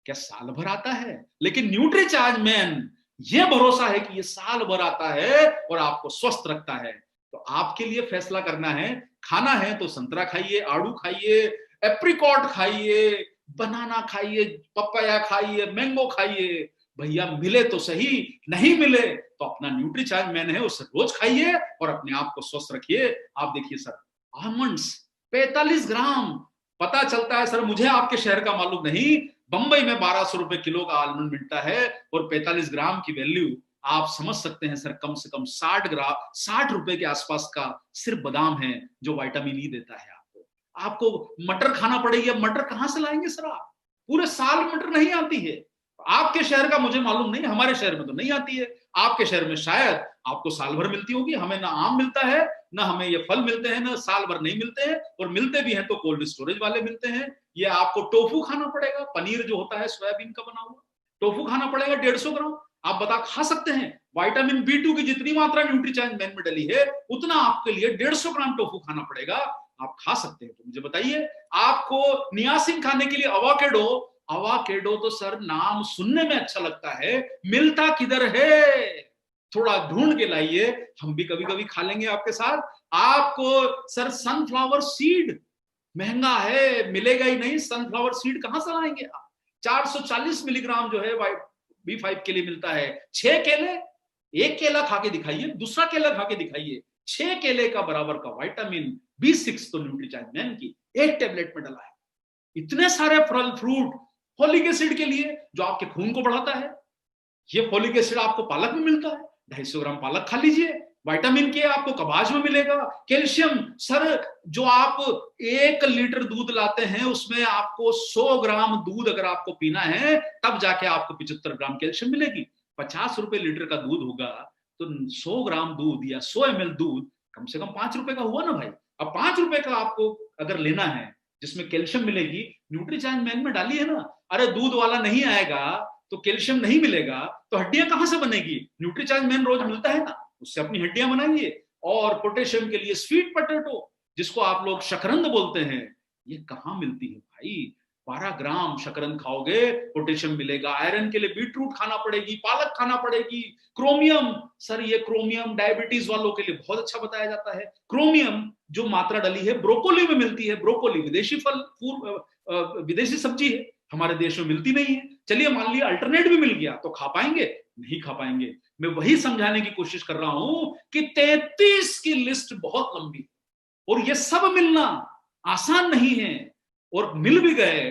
Speaker 2: क्या साल भर आता है? लेकिन न्यूट्रीचार्ज मैन ये भरोसा है कि ये साल भर आता है और आपको स्वस्थ रखता है। तो आपके लिए फैसला करना है, खाना है तो संतरा खाइए, आड़ू खाइए, एप्रिकॉट खाइए, बनाना खाइए, पपाया खाइए, मैंगो खाइए। भैया मिले तो सही, नहीं मिले तो अपना न्यूट्रीचार्ज मैन है उसे रोज खाइए और अपने आप को स्वस्थ रखिए। आप देखिए सर, आलमंड्स 45 ग्राम। पता चलता है सर, मुझे आपके शहर का मालूम नहीं, बंबई में 1200 रुपए किलो का आलमंड मिलता है और 45 ग्राम की वैल्यू आप समझ सकते हैं सर, कम से कम 60 रुपए के आसपास का सिर्फ बादाम है जो विटामिन ई देता है आपको। आपको मटर खाना पड़ेगी। अब मटर कहां से लाएंगे सर? आप पूरे साल मटर नहीं आती है। आपके शहर का मुझे मालूम नहीं, हमारे शहर में तो नहीं आती है। आपके शहर में शायद आपको साल भर मिलती होगी। हमें ना आम मिलता है, ना हमें ये फल मिलते हैं, ना साल भर नहीं मिलते हैं, और मिलते भी हैं तो कोल्ड स्टोरेज वाले मिलते हैं। ये आपको टोफू खाना पड़ेगा, पनीर जो होता है सोयाबीन का बना हुआ, टोफू खाना पड़ेगा 150 ग्राम। आप बता खा सकते हैं? विटामिन B2 की जितनी मात्रा न्यूट्रीचार्ज मैन में डली है उतना आपके लिए 150 ग्राम टोफू खाना पड़ेगा। आप खा सकते हैं? तो मुझे बताइए। आपको नियासिन खाने के लिए अवाकेडो, अवाकेडो तो सर नाम सुनने में अच्छा लगता है, मिलता किधर है? थोड़ा ढूंढ के लाइए, हम भी कभी कभी खा लेंगे आपके साथ। आपको सर सनफ्लावर सीड महंगा है, मिलेगा ही नहीं। सनफ्लावर सीड कहां से लाएंगे आप? 440 मिलीग्राम जो है B5 के लिए मिलता है। 6 केले, एक केला खा के दिखाइए, दूसरा केला खा के दिखाइए, 6 केले का बराबर का विटामिन B6 तो न्यूट्रीचार्ज मैन की एक टेबलेट में डला है। इतने सारे फल फ्रूट फोलिक एसिड के लिए जो आपके खून को बढ़ाता है। ये फोलिक एसिड आपको पालक में मिलता है, 250 ग्राम पालक खा लीजिए। विटामिन के आपको कबाज में मिलेगा। कैल्शियम सर, जो आप 1 लीटर दूध लाते हैं उसमें आपको 100 ग्राम दूध अगर आपको पीना है तब जाके आपको 75 ग्राम कैल्शियम मिलेगी। 50 रुपए लीटर का दूध होगा तो 100 ग्राम दूध या 100 ml दूध कम से कम 5 रुपए का हुआ ना भाई। अब 5 रुपए का आपको अगर लेना है जिसमें कैल्शियम मिलेगी, न्यूट्रीचार्ज मैन में डाली है ना। अरे दूध वाला नहीं आएगा तो कैल्शियम नहीं मिलेगा तो हड्डियां कहां से बनेगी? न्यूट्रीचार्ज मैन रोज मिलता है ना, उससे अपनी हड्डियां बनाइए। और पोटेशियम के लिए स्वीट पोटैटो, जिसको आप लोग शकरंद बोलते हैं, ये कहां मिलती है भाई? 12 ग्राम शकरंद खाओगे पोटेशियम मिलेगा। आयरन के लिए बीटरूट खाना पड़ेगी, पालक खाना पड़ेगी। क्रोमियम, सर ये क्रोमियम डायबिटीज वालों के लिए बहुत अच्छा बताया जाता है। क्रोमियम जो मात्रा डली है ब्रोकोली में मिलती है। ब्रोकोली विदेशी फल, विदेशी सब्जी है, हमारे देश में मिलती नहीं है। चलिए मान लिया अल्टरनेट भी मिल गया तो खा पाएंगे? नहीं खा पाएंगे। मैं वही समझाने की कोशिश कर रहा हूं कि 33 की लिस्ट बहुत लंबी और ये सब मिलना आसान नहीं है। और मिल भी गए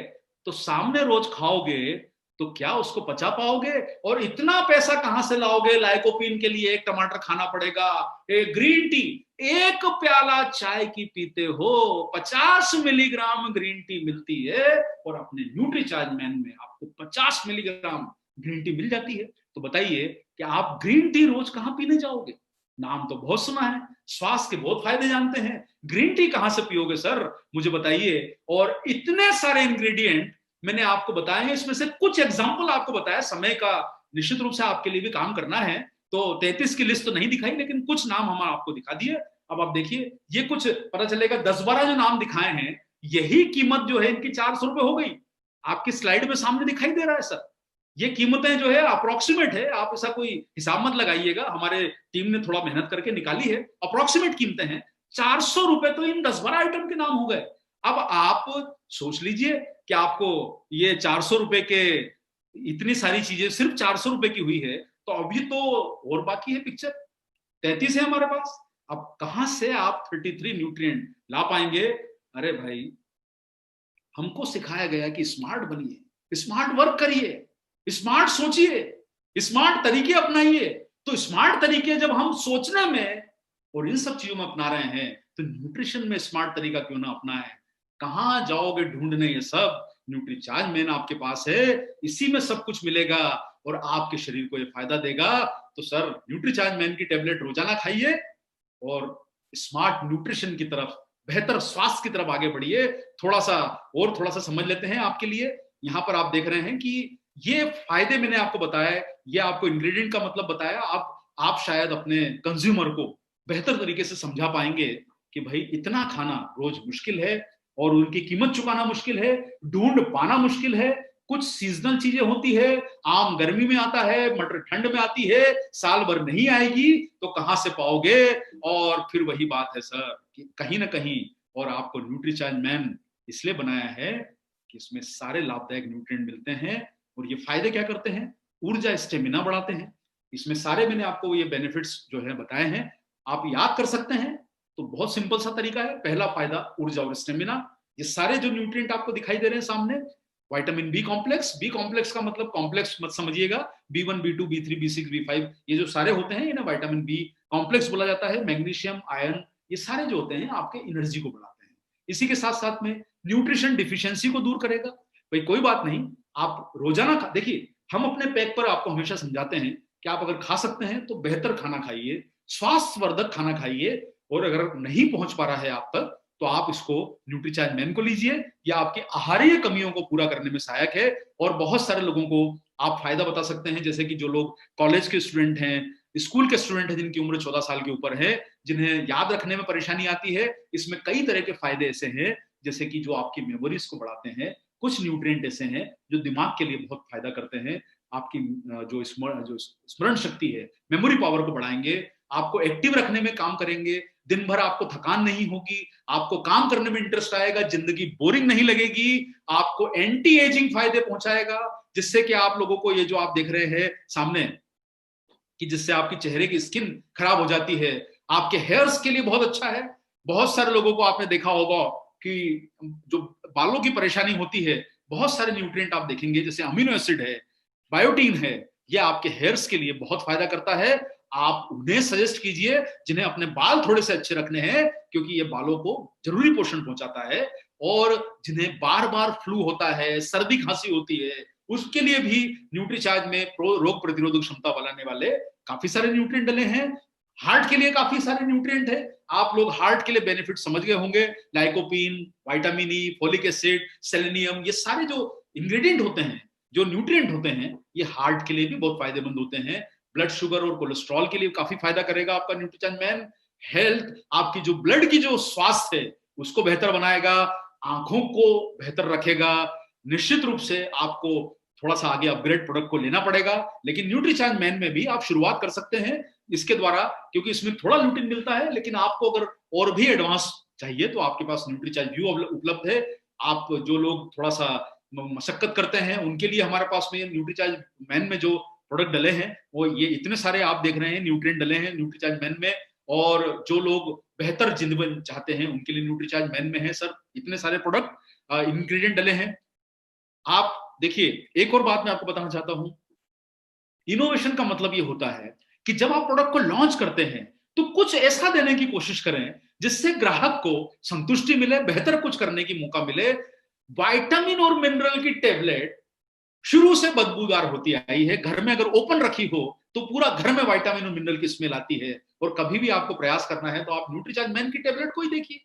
Speaker 2: तो सामने रोज खाओगे तो क्या उसको पचा पाओगे? और इतना पैसा कहां से लाओगे? लाइकोपीन के लिए एक टमाटर खाना पड़ेगा, एक ग्रीन टी, एक प्याला चाय की पीते हो 50 मिलीग्राम ग्रीन टी मिलती है और अपने न्यूट्रीचार्ज मैन में आपको 50 मिलीग्राम ग्रीन टी मिल जाती है। तो बताइए कि आप ग्रीन टी रोज कहां पीने जाओगे? नाम तो बहुत सुना है, स्वास्थ्य के बहुत फायदे जानते हैं, ग्रीन टी कहां से पियोगे सर? मुझे बताइए। और इतने सारे इंग्रेडिएंट मैंने आपको बताए हैं, इसमें से कुछ एग्जांपल आपको बताया। समय का निश्चित रूप से आपके लिए भी काम करना है, तो 33 की लिस्ट तो नहीं दिखाई, लेकिन कुछ नाम हम आपको दिखा दिए। अब आप देखिए, ये कुछ पता चलेगा 10-12 जो नाम दिखाए हैं, यही कीमत जो है इनकी 400 रुपए हो गई। आपकी स्लाइड में सामने दिखाई दे रहा है सर। ये कीमतें जो है अप्रोक्सीमेट है, आप ऐसा कोई हिसाब मत लगाइएगा, हमारे टीम ने थोड़ा मेहनत करके निकाली है, अप्रोक्सीमेट कीमतें हैं। 400 रुपए तो इन 10-12 आइटम के नाम हो गए। अब आप सोच लीजिए कि आपको ये 400 रुपए के इतनी सारी चीजें सिर्फ 400 रुपए की हुई है, तो अभी तो और बाकी है पिक्चर। 33 है हमारे पास। अब कहां से आप 33 न्यूट्रिएंट ला पाएंगे? अरे भाई, हमको सिखाया गया कि स्मार्ट बनिए, स्मार्ट वर्क करिए, स्मार्ट सोचिए, स्मार्ट तरीके अपनाइए। तो स्मार्ट तरीके जब हम सोचने में और इन सब चीजों में अपना रहे हैं, तो न्यूट्रिशन में स्मार्ट तरीका क्यों ना अपनाएं? कहां जाओगे ढूंढने ये सब? न्यूट्रीचार्ज मैन आपके पास है, इसी में सब कुछ मिलेगा और आपके शरीर को ये फायदा देगा। तो सर न्यूट्रीचार्ज मैन की टेबलेट रोजाना खाइए और स्मार्ट न्यूट्रिशन की तरफ, बेहतर स्वास्थ्य की तरफ आगे बढ़िए। थोड़ा सा समझ लेते हैं आपके लिए। यहाँ पर आप देख रहे हैं कि ये फायदे मैंने आपको बताया, ये आपको इंग्रेडिएंट का मतलब बताया। आप शायद अपने कंज्यूमर को बेहतर तरीके से समझा पाएंगे कि भाई इतना खाना रोज मुश्किल है और उनकी कीमत चुकाना मुश्किल है, ढूंढ पाना मुश्किल है। कुछ सीजनल चीजें होती है, आम गर्मी में आता है, मटर ठंड में आती है, साल भर नहीं आएगी तो कहां से पाओगे? और फिर वही बात है सर कि कहीं ना कहीं, और आपको न्यूट्रीचार्ज मैन इसलिए बनाया है कि इसमें सारे लाभदायक न्यूट्रिएंट मिलते हैं। और ये फायदे क्या करते हैं? ऊर्जा, स्टेमिना बढ़ाते हैं। इसमें सारे मैंने आपको ये बेनिफिट्स जो है बताए हैं, आप याद कर सकते हैं। तो बहुत सिंपल सा तरीका है। पहला फायदा ऊर्जा और स्टेमिना। ये सारे जो न्यूट्रिएंट आपको दिखाई दे रहे हैं सामने, vitamin B complex, B complex का मतलब कॉम्प्लेक्स मत समझिएगा, B1 B2 B3 B6 B5 ये जो सारे होते हैं इन्हें विटामिन बी कॉम्प्लेक्स बोला जाता है। मैग्नीशियम, आयरन, ये सारे जो होते हैं आपके एनर्जी को बढ़ाते हैं। इसी के साथ साथ में न्यूट्रिशन डिफिशियंसी को दूर करेगा। भाई कोई बात नहीं, आप रोजाना देखिए, हम अपने पैक पर आपको हमेशा समझाते हैं कि आप अगर खा सकते हैं तो बेहतर खाना खाइए, स्वास्थ्यवर्धक खाना खाइए। और अगर नहीं पहुंच पा रहा है आप तक तो आप इसको न्यूट्रीचार्ज मैन को लीजिए, या आपकी आहारीय कमियों को पूरा करने में सहायक है। और बहुत सारे लोगों को आप फायदा बता सकते हैं, जैसे कि जो लोग कॉलेज के स्टूडेंट हैं, स्कूल के स्टूडेंट हैं, जिनकी उम्र 14 साल के ऊपर है, जिन्हें याद रखने में परेशानी आती है, इसमें कई तरह के फायदे ऐसे हैं, जैसे कि जो आपकी मेमोरीज को बढ़ाते हैं। कुछ न्यूट्रिएंट ऐसे हैं जो दिमाग के लिए बहुत फायदा करते हैं। आपकी जो स्मरण शक्ति है, मेमोरी पावर को बढ़ाएंगे, आपको एक्टिव रखने में काम करेंगे। दिन भर आपको थकान नहीं होगी, आपको काम करने में इंटरेस्ट आएगा, जिंदगी बोरिंग नहीं लगेगी, आपको एंटी एजिंग फायदे पहुंचाएगा, जिससे कि आप लोगों को ये जो आप देख रहे हैं सामने, कि जिससे आपकी चेहरे की स्किन खराब हो जाती है, आपके हेयर्स के लिए बहुत अच्छा है। बहुत सारे लोगों को आपने देखा होगा कि जो बालों की परेशानी होती है, बहुत सारे न्यूट्रिएंट आप देखेंगे, जैसे अमीनो एसिड है, बायोटीन है, ये आपके हेयर्स के लिए बहुत फायदा करता है। आप उन्हें सजेस्ट कीजिए जिन्हें अपने बाल थोड़े से अच्छे रखने हैं, क्योंकि ये बालों को जरूरी पोषण पहुंचाता है। और जिन्हें बार बार फ्लू होता है, सर्दी खांसी होती है, उसके लिए भी न्यूट्रीचार्ज में रोग प्रतिरोधक क्षमता बढ़ाने वाले काफी सारे न्यूट्रिएंट डले हैं। हार्ट के लिए काफी सारे न्यूट्रिएंट है, आप लोग हार्ट के लिए बेनिफिट समझ गए होंगे। Lycopene, vitamin E, folic acid, selenium, ये सारे जो इंग्रेडिएंट होते हैं, जो न्यूट्रिएंट होते हैं, ये हार्ट के लिए भी बहुत फायदेमंद होते हैं। ब्लड शुगर और कोलेस्ट्रॉल के लिए काफी फायदा करेगा आपका न्यूट्रीचार्ज मैन। हेल्थ, आपकी जो ब्लड की जो स्वास्थ्य है उसको बेहतर बनाएगा, आंखों को बेहतर रखेगा। निश्चित रूप से आपको थोड़ा सा आगे अपग्रेड प्रोडक्ट को लेना पड़ेगा, लेकिन न्यूट्रीचार्ज मैन में भी आप शुरुआत कर सकते हैं इसके द्वारा, क्योंकि इसमें थोड़ा लुटिन मिलता है। लेकिन आपको अगर और भी एडवांस चाहिए तो आपके पास न्यूट्रीचार्ज व्यू उपलब्ध है। आप जो लोग थोड़ा सा मशक्कत करते हैं उनके लिए हमारे पास में न्यूट्रीचार्ज मैन में जो प्रोडक्ट डले हैं वो ये इतने सारे आप देख रहे हैं न्यूट्रिएंट डले हैं न्यूट्रीचार्ज मैन में। और जो लोग बेहतर जिंदगी चाहते हैं उनके लिए न्यूट्रीचार्ज मैन में है सर इतने सारे प्रोडक्ट इंग्रेडिएंट डले हैं। आप देखिए, एक और बात मैं आपको बताना चाहता हूं, इनोवेशन का मतलब ये होता है कि जब आप प्रोडक्ट को लॉन्च करते हैं तो कुछ ऐसा देने की कोशिश करें जिससे ग्राहक को संतुष्टि मिले, बेहतर कुछ करने की मौका मिले। विटामिन और मिनरल की टेबलेट शुरू से बदबूदार होती आई है, घर में अगर ओपन रखी हो तो पूरा घर में विटामिन और मिनरल की स्मेल आती है। और कभी भी आपको प्रयास करना है तो आप न्यूट्रीचार्ज मैन की टेबलेट को ही देखिए,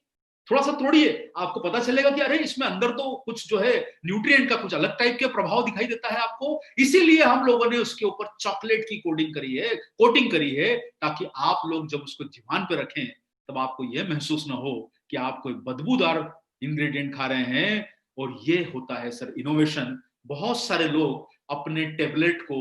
Speaker 2: थोड़ा सा तोड़िए, आपको पता चलेगा कि अरे इसमें अंदर तो कुछ जो है न्यूट्रिएंट का कुछ अलग टाइप के प्रभाव दिखाई देता है आपको। इसीलिए हम लोगों ने उसके ऊपर चॉकलेट की कोटिंग करी है, ताकि आप लोग जब उसको जीवन पे रखें तब आपको यह महसूस ना हो कि आप कोई बदबूदार इंग्रेडिएंट खा रहे हैं। और ये होता है सर इनोवेशन। बहुत सारे लोग अपने टेबलेट को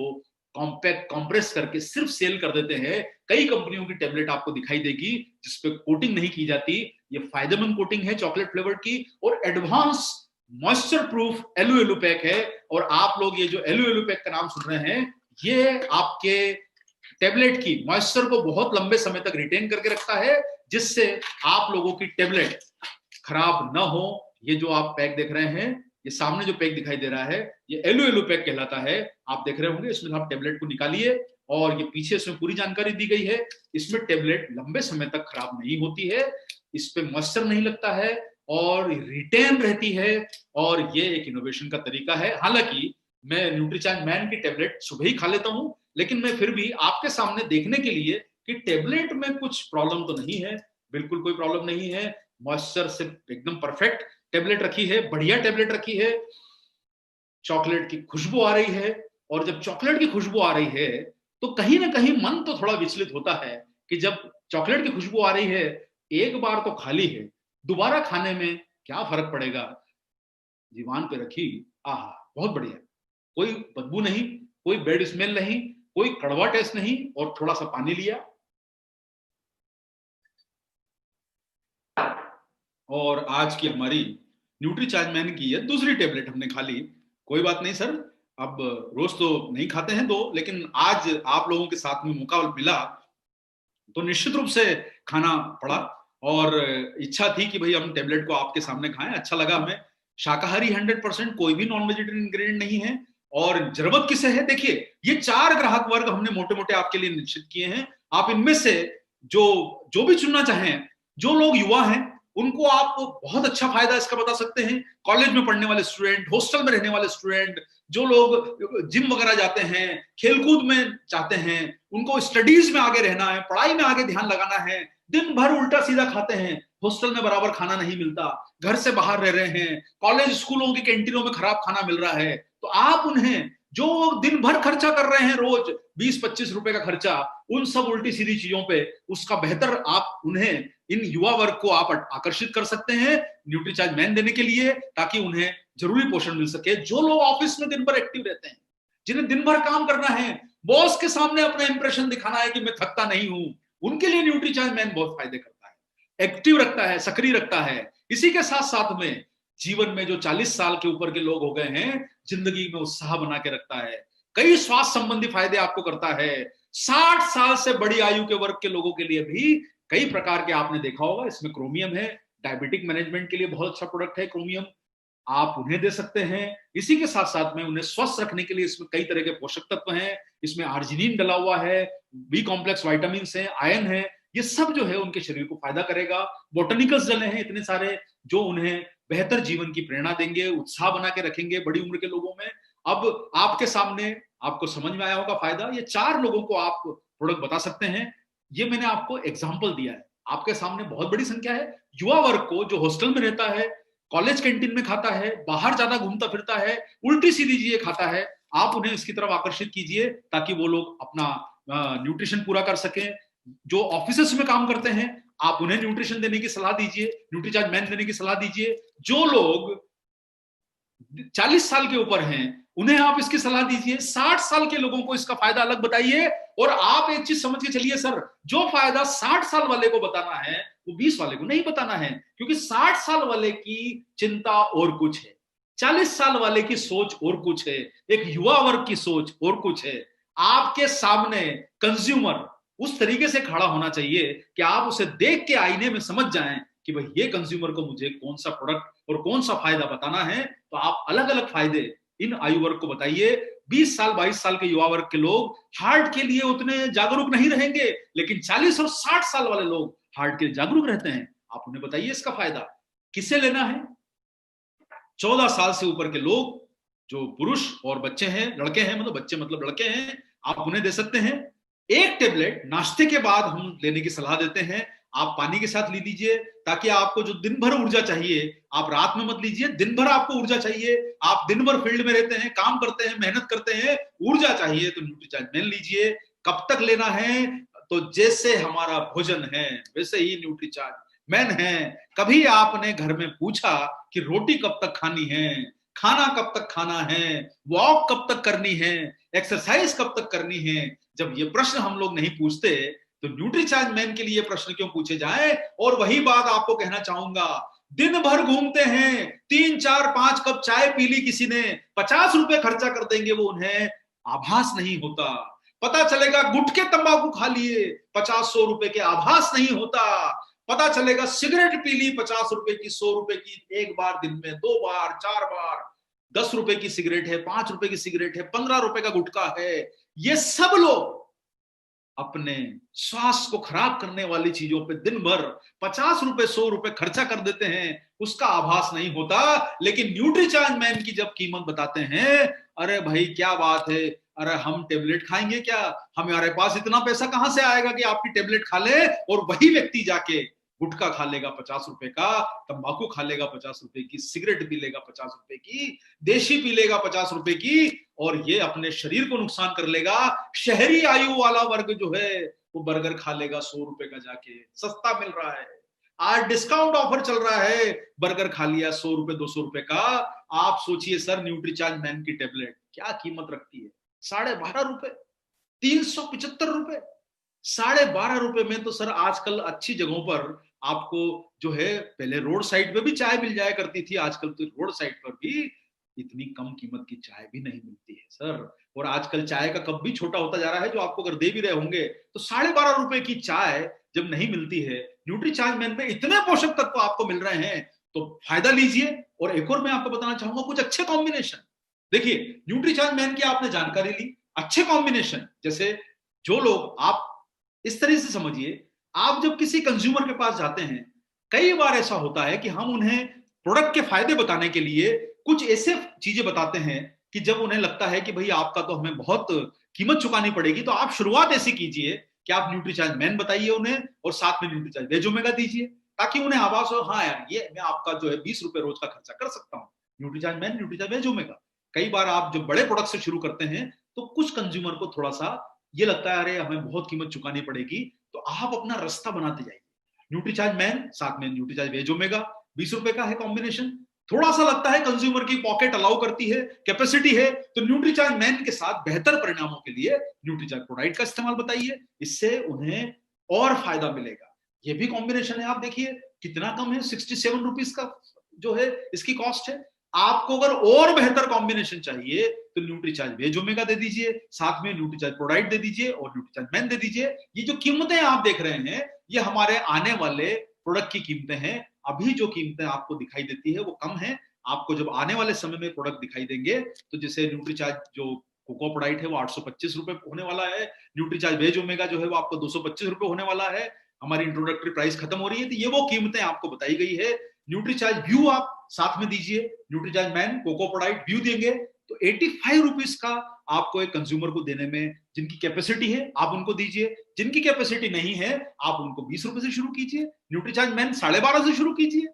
Speaker 2: कॉम्पैक्ट कंप्रेस करके सिर्फ सेल कर देते हैं। कई कंपनियों की टेबलेट आपको दिखाई देगी जिसपे कोटिंग नहीं की जाती। ये फायदेमंद कोटिंग है चॉकलेट फ्लेवर्ड की, और advance moisture proof aloe aloe pack है। और आप लोग ये जो एलो एलो पैक का नाम सुन रहे हैं, ये आपके टेबलेट की मॉइस्चर को बहुत लंबे समय तक रिटेन करके रखता है, जिससे आप लोगों की टेबलेट खराब ना हो। ये जो आप पैक देख रहे हैं, ये सामने जो पैक दिखाई दे रहा है, ये एलो एलो पैक कहलाता है। आप देख रहे होंगे, इसमें आप टेबलेट को निकालिए और ये पीछे इसमें पूरी जानकारी दी गई है। इसमें टेबलेट लंबे समय तक खराब नहीं होती है, इस पे मॉइस्चर नहीं लगता है और रिटेन रहती है। और ये एक इनोवेशन का तरीका है। हालांकि मैं न्यूट्रीचार्ज मैन की टेबलेट सुबह ही खा लेता हूं, लेकिन मैं फिर भी आपके सामने देखने के लिए कि टेबलेट में कुछ प्रॉब्लम तो नहीं है, बिल्कुल कोई प्रॉब्लम नहीं है। मॉइस्चर से एकदम परफेक्ट टेबलेट रखी है, बढ़िया टेबलेट रखी है। चॉकलेट की खुशबू आ रही है, और जब चॉकलेट की खुशबू आ रही है तो कहीं ना कहीं मन तो थोड़ा विचलित होता है कि जब चॉकलेट की खुशबू आ रही है, एक बार तो खाली है, दोबारा खाने में क्या फर्क पड़ेगा, जीवान पे रखी, आहा बहुत बढ़िया, कोई बदबू नहीं, कोई बैड स्मेल नहीं, कोई कड़वा टेस्ट नहीं, और थोड़ा सा पानी लिया और आज की हमारी न्यूट्रीचार्ज मैन की है दूसरी टेबलेट हमने खा ली। कोई बात नहीं सर, अब रोज तो नहीं खाते हैं दो, लेकिन आज आप लोगों के साथ में मौका मिला तो निश्चित रूप से खाना पड़ा। और इच्छा थी कि भाई हम टेबलेट को आपके सामने खाएं, अच्छा लगा हमें। शाकाहारी 100%, कोई भी नॉन वेजिटेरियन इंग्रेडिएंट नहीं है। और जरूरत किसे है, देखिए ये 4 ग्राहक वर्ग हमने मोटे मोटे आपके लिए निश्चित किए हैं। आप इनमें से जो जो भी चुनना चाहें, जो लोग युवा हैं उनको आप बहुत अच्छा फायदा इसका बता सकते हैं। कॉलेज में पढ़ने वाले स्टूडेंट, हॉस्टल में रहने वाले स्टूडेंट, जो लोग जिम वगैरह जाते हैं, खेलकूद में चाहते हैं, उनको स्टडीज में आगे रहना है, पढ़ाई में आगे ध्यान लगाना है, दिन भर उल्टा सीधा खाते हैं, हॉस्टल में बराबर खाना नहीं मिलता, घर से बाहर रह रहे हैं, कॉलेज स्कूलों की कैंटीनों में खराब खाना मिल रहा है, तो आप उन्हें जो दिन भर खर्चा कर रहे हैं, रोज 20-25 रुपए का खर्चा, उन सब उल्टी सीधी चीजों पे, उसका बेहतर आप उन्हें, इन युवा वर्ग को आप आकर्षित कर सकते हैं न्यूट्रीचार्ज मैन देने के लिए, ताकि उन्हें जरूरी पोषण मिल सके। जो लोग ऑफिस में दिन भर एक्टिव रहते हैं, जिन्हें दिन भर काम करना है, बॉस के सामने अपना इंप्रेशन दिखाना है कि मैं थकता नहीं हूं, उनके लिए न्यूट्रीचार्ज मैन बहुत फायदे करता है, एक्टिव रखता है, सक्रिय रखता है। इसी के साथ साथ में जीवन में जो 40 साल के ऊपर के लोग हो गए हैं, जिंदगी में उत्साह बना के रखता है, कई स्वास्थ्य संबंधी फायदे आपको करता है। 60 साल से बड़ी आयु के वर्ग के लोगों के लिए भी कई प्रकार के आपने देखा होगा, इसमें क्रोमियम है, डायबिटिक मैनेजमेंट के लिए बहुत अच्छा प्रोडक्ट है क्रोमियम, आप उन्हें दे सकते हैं। इसी के साथ साथ में उन्हें स्वस्थ रखने के लिए इसमें कई तरह के पोषक तत्व हैं, इसमें आर्जिनिन डला हुआ है, बी कॉम्प्लेक्स विटामिन है, आयरन है, ये सब जो है उनके शरीर को फायदा करेगा। बोटेनिकल्स डले हैं इतने सारे जो उन्हें बेहतर जीवन की प्रेरणा देंगे, उत्साह बना के रखेंगे बड़ी उम्र के लोगों में। अब आपके सामने आपको समझ में आया होगा फायदा, ये 4 लोगों को आप प्रोडक्ट बता सकते हैं। ये मैंने आपको एग्जाम्पल दिया है। आपके सामने बहुत बड़ी संख्या है युवा वर्ग को जो हॉस्टल में रहता है, कॉलेज कैंटीन में खाता है, बाहर ज्यादा घूमता फिरता है, उल्टी सीधी चीजें खाता है। आप उन्हें इसकी तरफ आकर्षित कीजिए ताकि वो लोग अपना न्यूट्रिशन पूरा कर सकें। जो ऑफिसेस में काम करते हैं, आप उन्हें न्यूट्रिशन देने की सलाह दीजिए, न्यूट्रीचार्ज मैन देने की सलाह दीजिए। जो लोग 40 साल के ऊपर हैं, उन्हें आप इसकी सलाह दीजिए। 60 साल के लोगों को इसका फायदा अलग बताइए। और आप एक चीज समझ के चलिए सर, जो फायदा 60 साल वाले को बताना है वो 20 वाले को नहीं बताना है, क्योंकि 60 साल वाले की चिंता और कुछ है, 40 साल वाले की सोच और कुछ है, एक युवा वर्ग की सोच और कुछ है। आपके सामने कंज्यूमर उस तरीके से खड़ा होना चाहिए कि आप उसे देख के आईने में समझ जाएं कि भाई ये कंज्यूमर को मुझे कौन सा प्रोडक्ट और कौन सा फायदा बताना है। तो आप अलग अलग फायदे इन आयु वर्ग को बताइए। 20 साल 22 साल के युवा वर्ग के लोग हार्ट के लिए उतने जागरूक नहीं रहेंगे, लेकिन 40 और 60 साल वाले लोग हार्ट के लिए जागरूक रहते हैं। आप उन्हें बताइए इसका फायदा किसे लेना है। 14 साल से ऊपर के लोग जो पुरुष और बच्चे हैं, लड़के हैं, मतलब बच्चे मतलब लड़के हैं, आप उन्हें दे सकते हैं। एक टेबलेट नाश्ते के बाद हम लेने की सलाह देते हैं। आप पानी के साथ ले लीजिए ताकि आपको जो दिन भर ऊर्जा चाहिए, आप रात में मत लीजिए। दिन भर आपको ऊर्जा चाहिए, आप दिन भर फील्ड में रहते हैं, काम करते हैं, मेहनत करते हैं, ऊर्जा चाहिए तो न्यूट्रीचार्ज मैन लीजिए। कब तक लेना है? तो जैसे हमारा भोजन है वैसे ही न्यूट्रीचार्ज मैन है। कभी आपने घर में पूछा कि रोटी कब तक खानी है, खाना कब तक खाना है, वॉक कब तक करनी है, एक्सरसाइज कब तक करनी है? जब ये प्रश्न हम लोग नहीं पूछते तो न्यूट्रीचार्ज मैन के लिए प्रश्न क्यों पूछे जाए? और वही बात आपको कहना चाहूंगा, दिन भर घूमते हैं, 3 4 5 कप चाय पी ली किसी ने, 50 रुपए खर्चा कर देंगे वो, उन्हें आभास नहीं होता। पता चलेगा गुटखे तंबाकू खा लिए, 50 100 रुपए के आभास नहीं होता। पता चलेगा सिगरेट पी ली 50 रुपए की, 100 रुपए की, एक बार दिन में, 2 बार, 4 बार, 10 रुपए की सिगरेट है, 5 रुपए की सिगरेट है, 15 रुपए का गुटखा है। ये सब लोग अपने स्वास्थ्य को खराब करने वाली चीजों पे दिन भर 50 रुपए 100 रुपए खर्चा कर देते हैं, उसका आभास नहीं होता। लेकिन न्यूट्रीचार्ज मैन की जब कीमत बताते हैं, अरे भाई क्या बात है, अरे हम टेबलेट खाएंगे क्या, हमारे पास इतना पैसा कहां से आएगा कि आपकी टेबलेट खा ले। और वही व्यक्ति जाके गुटखा खा लेगा 50 रुपए का, तंबाकू खा लेगा 50 रुपए की, सिगरेट पी लेगा 50 रुपए की, देशी पी लेगा 50 रुपए की, और ये अपने शरीर को नुकसान कर लेगा। शहरी आयु वाला वर्ग जो है वो बर्गर खा लेगा 100 रुपए का, जाके सस्ता मिल रहा है, आज डिस्काउंट ऑफर चल रहा है, बर्गर खा लिया 100 रुपए 200 रुपए का। आप सोचिए सर, न्यूट्रीचार्ज मैन की टेबलेट क्या कीमत रखती है? 12.5 रुपए, 375 रुपए। 12.5 रुपए में तो सर आजकल अच्छी जगहों पर आपको जो है, पहले रोड साइड पे भी चाय मिल जाया करती थी, आजकल तो रोड साइड पर भी इतनी कम कीमत की चाय भी नहीं मिलती है सर। और आजकल चाय का कप भी छोटा होता जा रहा है, जो आपको अगर दे भी रहे होंगे तो 12.5 रुपए की चाय जब नहीं मिलती है, न्यूट्रीचार्ज मैन में इतने पोषक तत्व आपको मिल रहे हैं, तो फायदा लीजिए। और एक और मैं आपको बताना चाहूंगा कुछ अच्छे कॉम्बिनेशन। देखिए, न्यूट्रीचार्ज मैन की आपने जानकारी ली, अच्छे कॉम्बिनेशन जैसे जो लोग, आप इस तरह से समझिए, आप जब किसी कंज्यूमर के पास जाते हैं, कई बार ऐसा होता है कि हम उन्हें प्रोडक्ट के फायदे बताने के लिए कुछ ऐसे चीजें बताते हैं कि जब उन्हें लगता है कि भाई आपका तो हमें बहुत कीमत चुकानी पड़ेगी, तो आप शुरुआत ऐसी कीजिए कि आप न्यूट्रीचार्ज मैन बताइए उन्हें और साथ में न्यूट्रीचार्ज वेज ओमेगा दीजिए, ताकि उन्हें आभास हो, हाँ यार ये मैं आपका जो है 20 रुपए रोज का खर्चा कर सकता हूँ, Nutricharge man, Nutricharge veg omega. कई बार आप जब बड़े प्रोडक्ट से शुरू करते हैं तो कुछ कंज्यूमर को थोड़ा सा ये लगता है अरे हमें बहुत कीमत चुकानी पड़ेगी, तो आप अपना रास्ता बनाते जाइए। न्यूट्रीचार्ज मैन साथ में न्यूट्रीचार्ज वेज ओमेगा, 20 रुपए का है कॉम्बिनेशन। थोड़ा सा लगता है कंज्यूमर की पॉकेट अलाउ करती है, कैपेसिटी है, तो न्यूट्रीचार्ज मैन के साथ बेहतर परिणामों के लिए न्यूट्रीचार्ज प्रोडाइट का इस्तेमाल बताइए, इससे उन्हें और फायदा मिलेगा। ये भी कॉम्बिनेशन है, आप देखिए कितना कम है, 67 रुपीज का जो है इसकी कॉस्ट है। आपको अगर और बेहतर कॉम्बिनेशन चाहिए तो न्यूट्रीचार्ज वेज ओमेगा दे दीजिए, साथ में न्यूट्रीचार्ज प्रोडाइट दे दीजिए और न्यूट्रीचार्ज मैन दे दीजिए। ये जो कीमतें आप देख रहे हैं, ये हमारे आने वाले प्रोडक्ट की कीमतें हैं। अभी जो कीमतें आपको दिखाई देती है वो कम है, आपको जब आने वाले समय में प्रोडक्ट दिखाई देंगे, तो जैसे न्यूट्रीचार्ज जो कोको प्रोडाइट है वो 825 रुपए होने वाला है, न्यूट्रीचार्ज वेज ओमेगा जो है वो आपको 225 रुपए होने वाला है। हमारी इंट्रोडक्टरी प्राइस खत्म हो रही है, तो ये वो कीमतें आपको बताई गई है। न्यूट्रीचार्ज व्यू आप साथ में दीजिए, न्यूट्रीचार्ज मैन कोको प्रोडाइट व्यू देंगे, तो 85 रुपीज का आपको एक कंज्यूमर को देने में, जिनकी कैपेसिटी है आप उनको दीजिए, जिनकी कैपेसिटी नहीं है आप उनको 20 रुपए से शुरू कीजिए। न्यूट्रीचार्ज मैन 12.5 से शुरू कीजिए,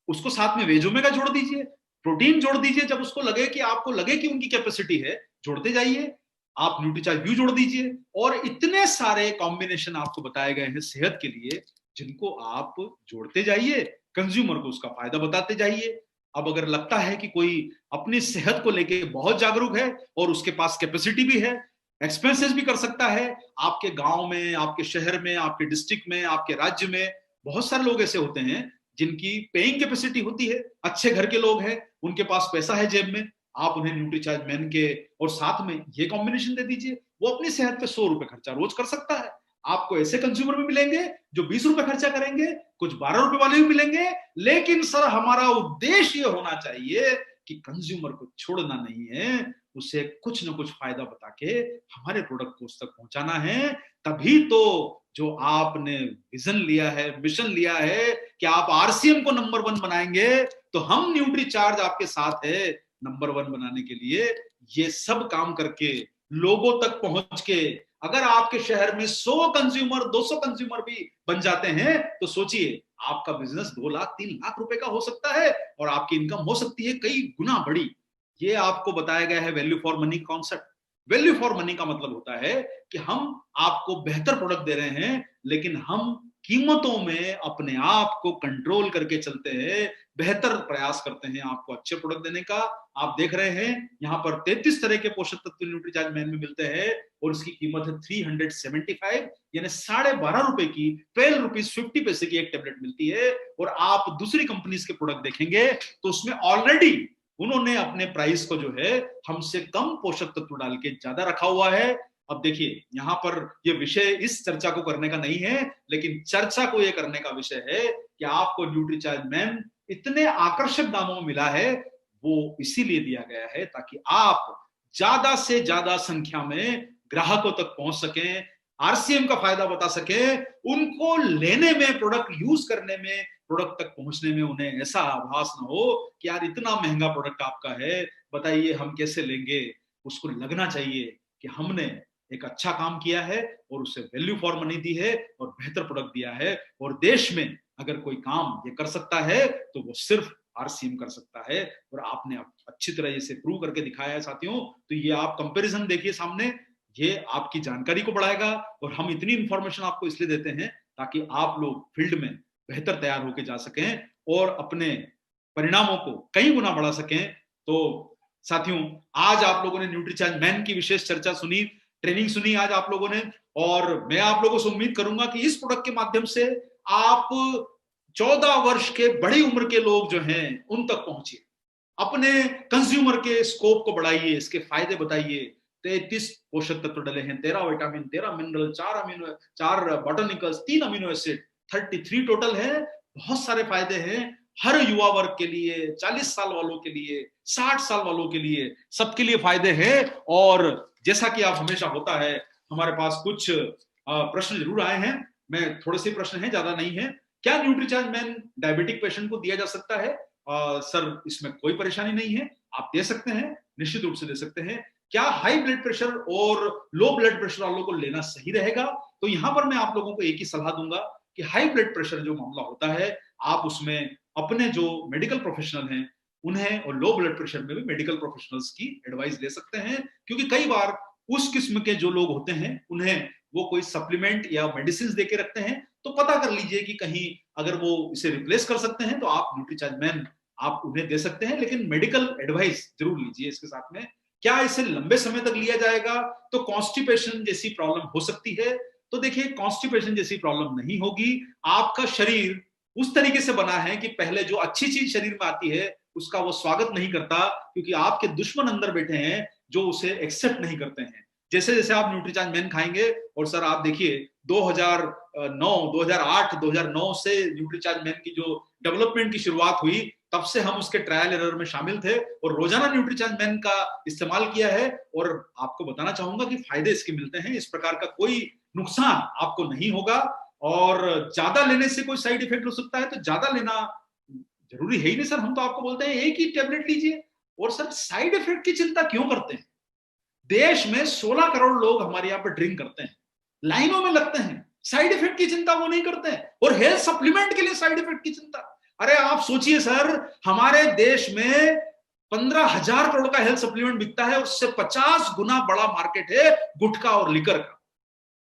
Speaker 2: उसको साथ में वेज ओमेगा जोड़ दीजिए, प्रोटीन जोड़ दीजिए, जब उसको लगे कि आपको लगे कि उनकी कैपेसिटी है, जोड़ते जाइए। आप न्यूट्रीचार्ज व्यू जोड़ दीजिए, और इतने सारे कॉम्बिनेशन आपको बताए गए हैं सेहत के लिए, जिनको आप जोड़ते जाइए, कंज्यूमर को उसका फायदा बताते जाइए। अब अगर लगता है कि कोई अपनी सेहत को लेके बहुत जागरूक है और उसके पास कैपेसिटी भी है, एक्सपेंसेस भी कर सकता है, आपके गांव में, आपके शहर में, आपके डिस्ट्रिक्ट में, आपके राज्य में बहुत सारे लोग ऐसे होते हैं जिनकी पेइंग कैपेसिटी होती है, अच्छे घर के लोग हैं, उनके पास पैसा है जेब में, आप उन्हें न्यूट्रीचार्ज मैन के और साथ में ये कॉम्बिनेशन दे दीजिए, वो अपनी सेहत पे 100 रुपए खर्चा रोज कर सकता है। आपको ऐसे कंज्यूमर भी मिलेंगे जो 20 रुपए खर्चा करेंगे, कुछ 12 रुपए वाले भी मिलेंगे, लेकिन सर हमारा उद्देश्य ये होना चाहिए कि कंज्यूमर को छोड़ना नहीं है, उसे कुछ ना कुछ फायदा बता के हमारे प्रोडक्ट को उस तक पहुंचाना है। तभी तो जो आपने विजन लिया है, मिशन लिया है कि आप आरसीएम को नंबर 1 बनाएंगे, तो हम न्यूट्रीचार्ज आपके साथ है नंबर 1 बनाने के लिए। ये सब काम करके लोगों तक पहुंच के अगर आपके शहर में 100 कंज्यूमर, 200 कंज्यूमर भी बन जाते हैं, तो सोचिए आपका बिजनेस 2 लाख 3 लाख रुपए का हो सकता है, और आपकी इनकम हो सकती है कई गुना बड़ी। ये आपको बताया गया है value for money concept. Value for money का मतलब होता है कि हम आपको बेहतर प्रोडक्ट दे रहे हैं, लेकिन हम कीमतों में अपने आप को कंट्रोल करके चलते हैं, बेहतर प्रयास करते हैं आपको अच्छे प्रोडक्ट देने का। आप देख रहे हैं यहाँ पर 33 तरह के पोषक तत्व न्यूट्रीचार्ज मैन में मिलते हैं, और इसकी कीमत है 375, यानी 12.5 रुपए की, 12 रुपीज 50 पैसे की एक टेबलेट मिलती है। और आप दूसरी कंपनीज के प्रोडक्ट देखेंगे तो उसमें ऑलरेडी उन्होंने अपने प्राइस को जो है हमसे कम पोषक तत्व डाल के ज्यादा रखा हुआ है। अब देखिए यहाँ पर ये विषय इस चर्चा को करने का नहीं है, लेकिन चर्चा को ये करने का विषय है कि आपको न्यूट्रीचार्ज मैन इतने आकर्षक दामों में मिला है, वो इसीलिए दिया गया है ताकि आप ज्यादा से ज्यादा संख्या में ग्राहकों तक पहुंच सकें, आरसीएम का फायदा बता सकें, उनको लेने में, प्रोडक्ट यूज करने में, प्रोडक्ट तक पहुंचने में उन्हें ऐसा आभास ना हो कि यार इतना महंगा प्रोडक्ट आपका है, बताइए हम कैसे लेंगे। उसको लगना चाहिए कि हमने एक अच्छा काम किया है और उसे वैल्यू फॉर मनी दी है और बेहतर प्रोडक्ट दिया है, और देश में अगर कोई काम ये कर सकता है तो वो सिर्फ आरसीएम कर सकता है, और आपने अच्छी तरह इसे प्रूव करके दिखाया है साथियों। तो ये आप कंपैरिजन देखिए सामने, ये आपकी जानकारी को बढ़ाएगा, और हम इतनी इंफॉर्मेशन आपको इसलिए देते हैं ताकि आप लोग फील्ड में बेहतर तैयार होकर जा सकें और अपने परिणामों को कई गुना बढ़ा सकें। तो साथियों, आज आप लोगों ने न्यूट्रीचार्ज मैन की विशेष चर्चा सुनी, ट्रेनिंग सुनी आज आप लोगों ने, और मैं आप लोगों से उम्मीद करूंगा कि इस प्रोडक्ट के माध्यम से आप 14 वर्ष के बड़ी उम्र के लोग जो हैं उन तक पहुंचिए, अपने कंज्यूमर के स्कोप को बढ़ाइए, इसके फायदे बताइए। 33 पोषक तत्व डले हैं, 13 vitamin, 13 mineral, 4 बॉटनिकल्स, 3 amino acid, 33 total है। बहुत सारे फायदे हैं हर युवा वर्ग के लिए, 40 साल वालों के लिए, 60 साल वालों के लिए, सबके लिए फायदे हैं। और जैसा कि आप हमेशा होता है, हमारे पास कुछ प्रश्न जरूर आए हैं, मैं थोड़े से प्रश्न हैं, ज्यादा नहीं है। क्या न्यूट्रीचार्ज मैन डायबिटिक पेशेंट को दिया जा सकता है? सर इसमें कोई परेशानी नहीं है, आप दे सकते हैं, निश्चित रूप से दे सकते हैं। क्या हाई ब्लड प्रेशर और लो ब्लड प्रेशर वालों को लेना सही रहेगा? तो यहां पर मैं आप लोगों को एक ही सलाह दूंगा कि हाई ब्लड प्रेशर जो मामला होता है, आप उसमें अपने जो मेडिकल प्रोफेशनल हैं उन्हें, और लो ब्लड प्रेशर में भी मेडिकल प्रोफेशनल्स की एडवाइस ले सकते हैं, क्योंकि कई बार उस किस्म के जो लोग होते हैं उन्हें वो कोई सप्लीमेंट या मेडिसिन देके रखते हैं। तो पता कर लीजिए कि कहीं अगर वो इसे रिप्लेस कर सकते हैं तो आप न्यूट्रीचार्ज मैन आप उन्हें दे सकते हैं, लेकिन मेडिकल एडवाइस जरूर लीजिए इसके साथ में। क्या इसे लंबे समय तक लिया जाएगा तो कॉन्स्टिपेशन जैसी प्रॉब्लम हो सकती है? तो देखिए, कॉन्स्टिपेशन जैसी प्रॉब्लम नहीं होगी। आपका शरीर उस तरीके से बना है कि पहले जो अच्छी चीज शरीर में आती है उसका वो स्वागत नहीं करता, क्योंकि आपके दुश्मन अंदर बैठे हैं जो उसे एक्सेप्ट नहीं करते हैं। जैसे जैसे आप न्यूट्रीचार्ज मैन खाएंगे, और सर आप देखिए 2009, 2008, 2009 से न्यूट्रीचार्ज मैन की जो डेवलपमेंट की शुरुआत हुई, तब से हम उसके ट्रायल एरर में शामिल थे और रोजाना न्यूट्रीचार्ज मैन का इस्तेमाल किया है, और आपको बताना चाहूंगा कि फायदे इसके मिलते हैं। इस प्रकार का कोई नुकसान आपको नहीं होगा, और ज्यादा लेने से कोई साइड इफेक्ट हो सकता है तो ज्यादा लेना जरूरी है ही नहीं सर। हम तो आपको बोलते हैं एक ही टेबलेट लीजिए, और सर साइड इफेक्ट की चिंता क्यों करते हैं? देश में 16 करोड़ लोग हमारे यहाँ पे ड्रिंक करते हैं, लाइनों में लगते हैं, साइड इफेक्ट की चिंता वो नहीं करते हैं। और हेल्थ सप्लीमेंट के लिए साइड इफेक्ट की चिंता। अरे आप सोचिए सर, हमारे देश में 15,000 करोड़ का हेल्थ सप्लीमेंट बिकता है, उससे 50 गुना बड़ा मार्केट है गुटखा और लिकर का।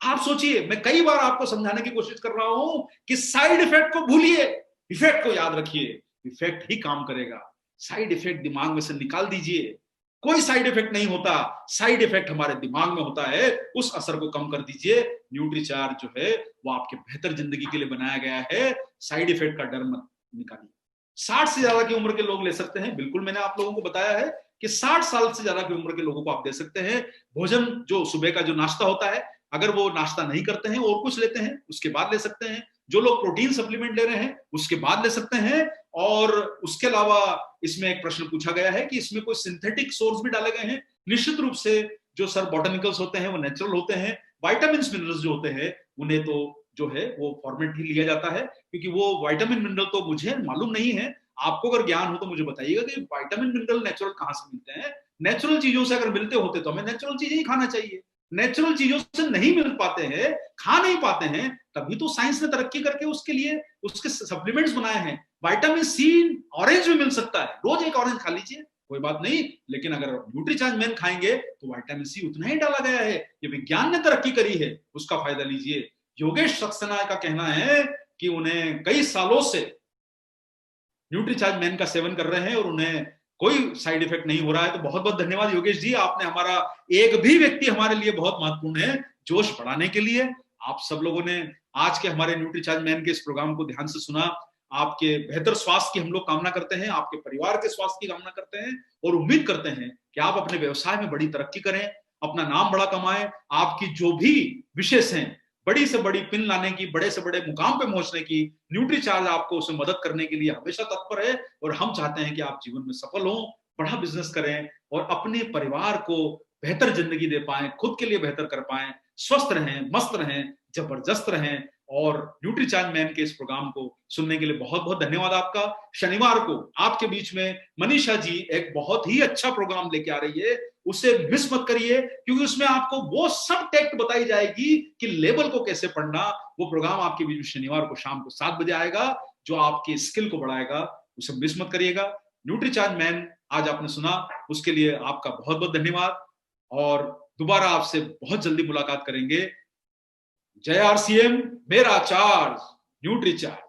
Speaker 2: आप सोचिए, मैं कई बार आपको समझाने की कोशिश कर रहा हूं कि साइड इफेक्ट को भूलिए, इफेक्ट को याद रखिए। इफेक्ट ही काम करेगा, साइड इफेक्ट दिमाग में से निकाल दीजिए। कोई साइड इफेक्ट नहीं होता, साइड इफेक्ट हमारे दिमाग में होता है, उस असर को कम कर दीजिए। न्यूट्रीचार्ज जो है वो आपके बेहतर जिंदगी के लिए बनाया गया है, साइड इफेक्ट का डर मत निकालिए। 60 से ज्यादा की उम्र के लोग ले सकते हैं, बिल्कुल मैंने आप लोगों को बताया है कि 60 साल से ज्यादा की उम्र के लोगों को आप दे सकते हैं। भोजन जो सुबह का जो नाश्ता होता है, अगर वो नाश्ता नहीं करते हैं और कुछ लेते हैं उसके बाद ले सकते हैं। जो लोग प्रोटीन सप्लीमेंट ले रहे हैं उसके बाद ले सकते हैं। और उसके अलावा इसमें एक प्रश्न पूछा गया है कि इसमें कोई सिंथेटिक सोर्स भी डाले गए हैं। निश्चित रूप से जो सर बॉटनिकल्स होते हैं वो नेचुरल होते हैं। विटामिन मिनरल्स जो होते हैं उन्हें तो जो है वो फॉर्मेट ही लिया जाता है, क्योंकि वो विटामिन मिनरल तो मुझे मालूम नहीं है। आपको अगर ज्ञान हो तो मुझे बताइएगा कि विटामिन मिनरल नेचुरल कहां से मिलते हैं। नेचुरल चीजों से अगर मिलते होते तो हमें नेचुरल चीजें ही खाना चाहिए। नेचुरल चीजों से नहीं मिल पाते हैं, खा नहीं पाते हैं, तभी तो साइंस ने तरक्की करके उसके लिए उसके सप्लीमेंट्स बनाए हैं। विटामिन सी ऑरेंज में मिल सकता है, रोज एक ऑरेंज खा लीजिए, कोई बात नहीं। लेकिन अगर न्यूट्रीचार्ज मैन खाएंगे तो विटामिन सी उतना ही डाला गया है, ये विज्ञान ने तरक्की करी है, उसका फायदा लीजिए। योगेश सक्सेना का कहना है कि उन्हें कई सालों से न्यूट्रीचार्ज मैन का सेवन कर रहे हैं और उन्हें कोई साइड इफेक्ट नहीं हो रहा है। तो बहुत बहुत धन्यवाद योगेश जी, आपने हमारा एक भी व्यक्ति हमारे लिए बहुत महत्वपूर्ण है जोश बढ़ाने के लिए। आप सब लोगों ने आज के हमारे न्यूट्रीचार्ज मैन के इस प्रोग्राम को ध्यान से सुना। आपके बेहतर स्वास्थ्य की हम लोग कामना करते हैं, आपके परिवार के स्वास्थ्य की कामना करते हैं और उम्मीद करते हैं कि आप अपने व्यवसाय में बड़ी तरक्की करें, अपना नाम बड़ा कमाएं। आपकी जो भी विशेष हैं, बड़ी से बड़ी पिन लाने की, बड़े से बड़े मुकाम पे पहुंचने की, न्यूट्रीचार्ज आपको उसे मदद करने के लिए हमेशा तत्पर है। और हम चाहते हैं कि आप जीवन में सफल हों, बड़ा बिजनेस करें और अपने परिवार को बेहतर जिंदगी दे पाएं, खुद के लिए बेहतर कर पाएं, स्वस्थ रहें, मस्त रहें, जबरदस्त रहें। और न्यूट्रीचार्ज मैन के इस प्रोग्राम को सुनने के लिए बहुत बहुत धन्यवाद आपका। शनिवार को आपके बीच में मनीषा जी एक बहुत ही अच्छा प्रोग्राम लेके आ रही है, उसे मिस मत करिए, क्योंकि उसमें आपको वो सब टेक्ट बताई जाएगी कि लेबल को कैसे पढ़ना। वो प्रोग्राम आपके बीच में शनिवार को शाम को 7 बजे आएगा, जो आपकी स्किल को बढ़ाएगा, उसे मिस मत करिएगा। न्यूट्रीचार्ज मैन आज आपने सुना, उसके लिए आपका बहुत बहुत धन्यवाद और दोबारा आपसे बहुत जल्दी मुलाकात करेंगे। जय आरसीएम, मेरा चार्ज, न्यूट्रीचार्ज।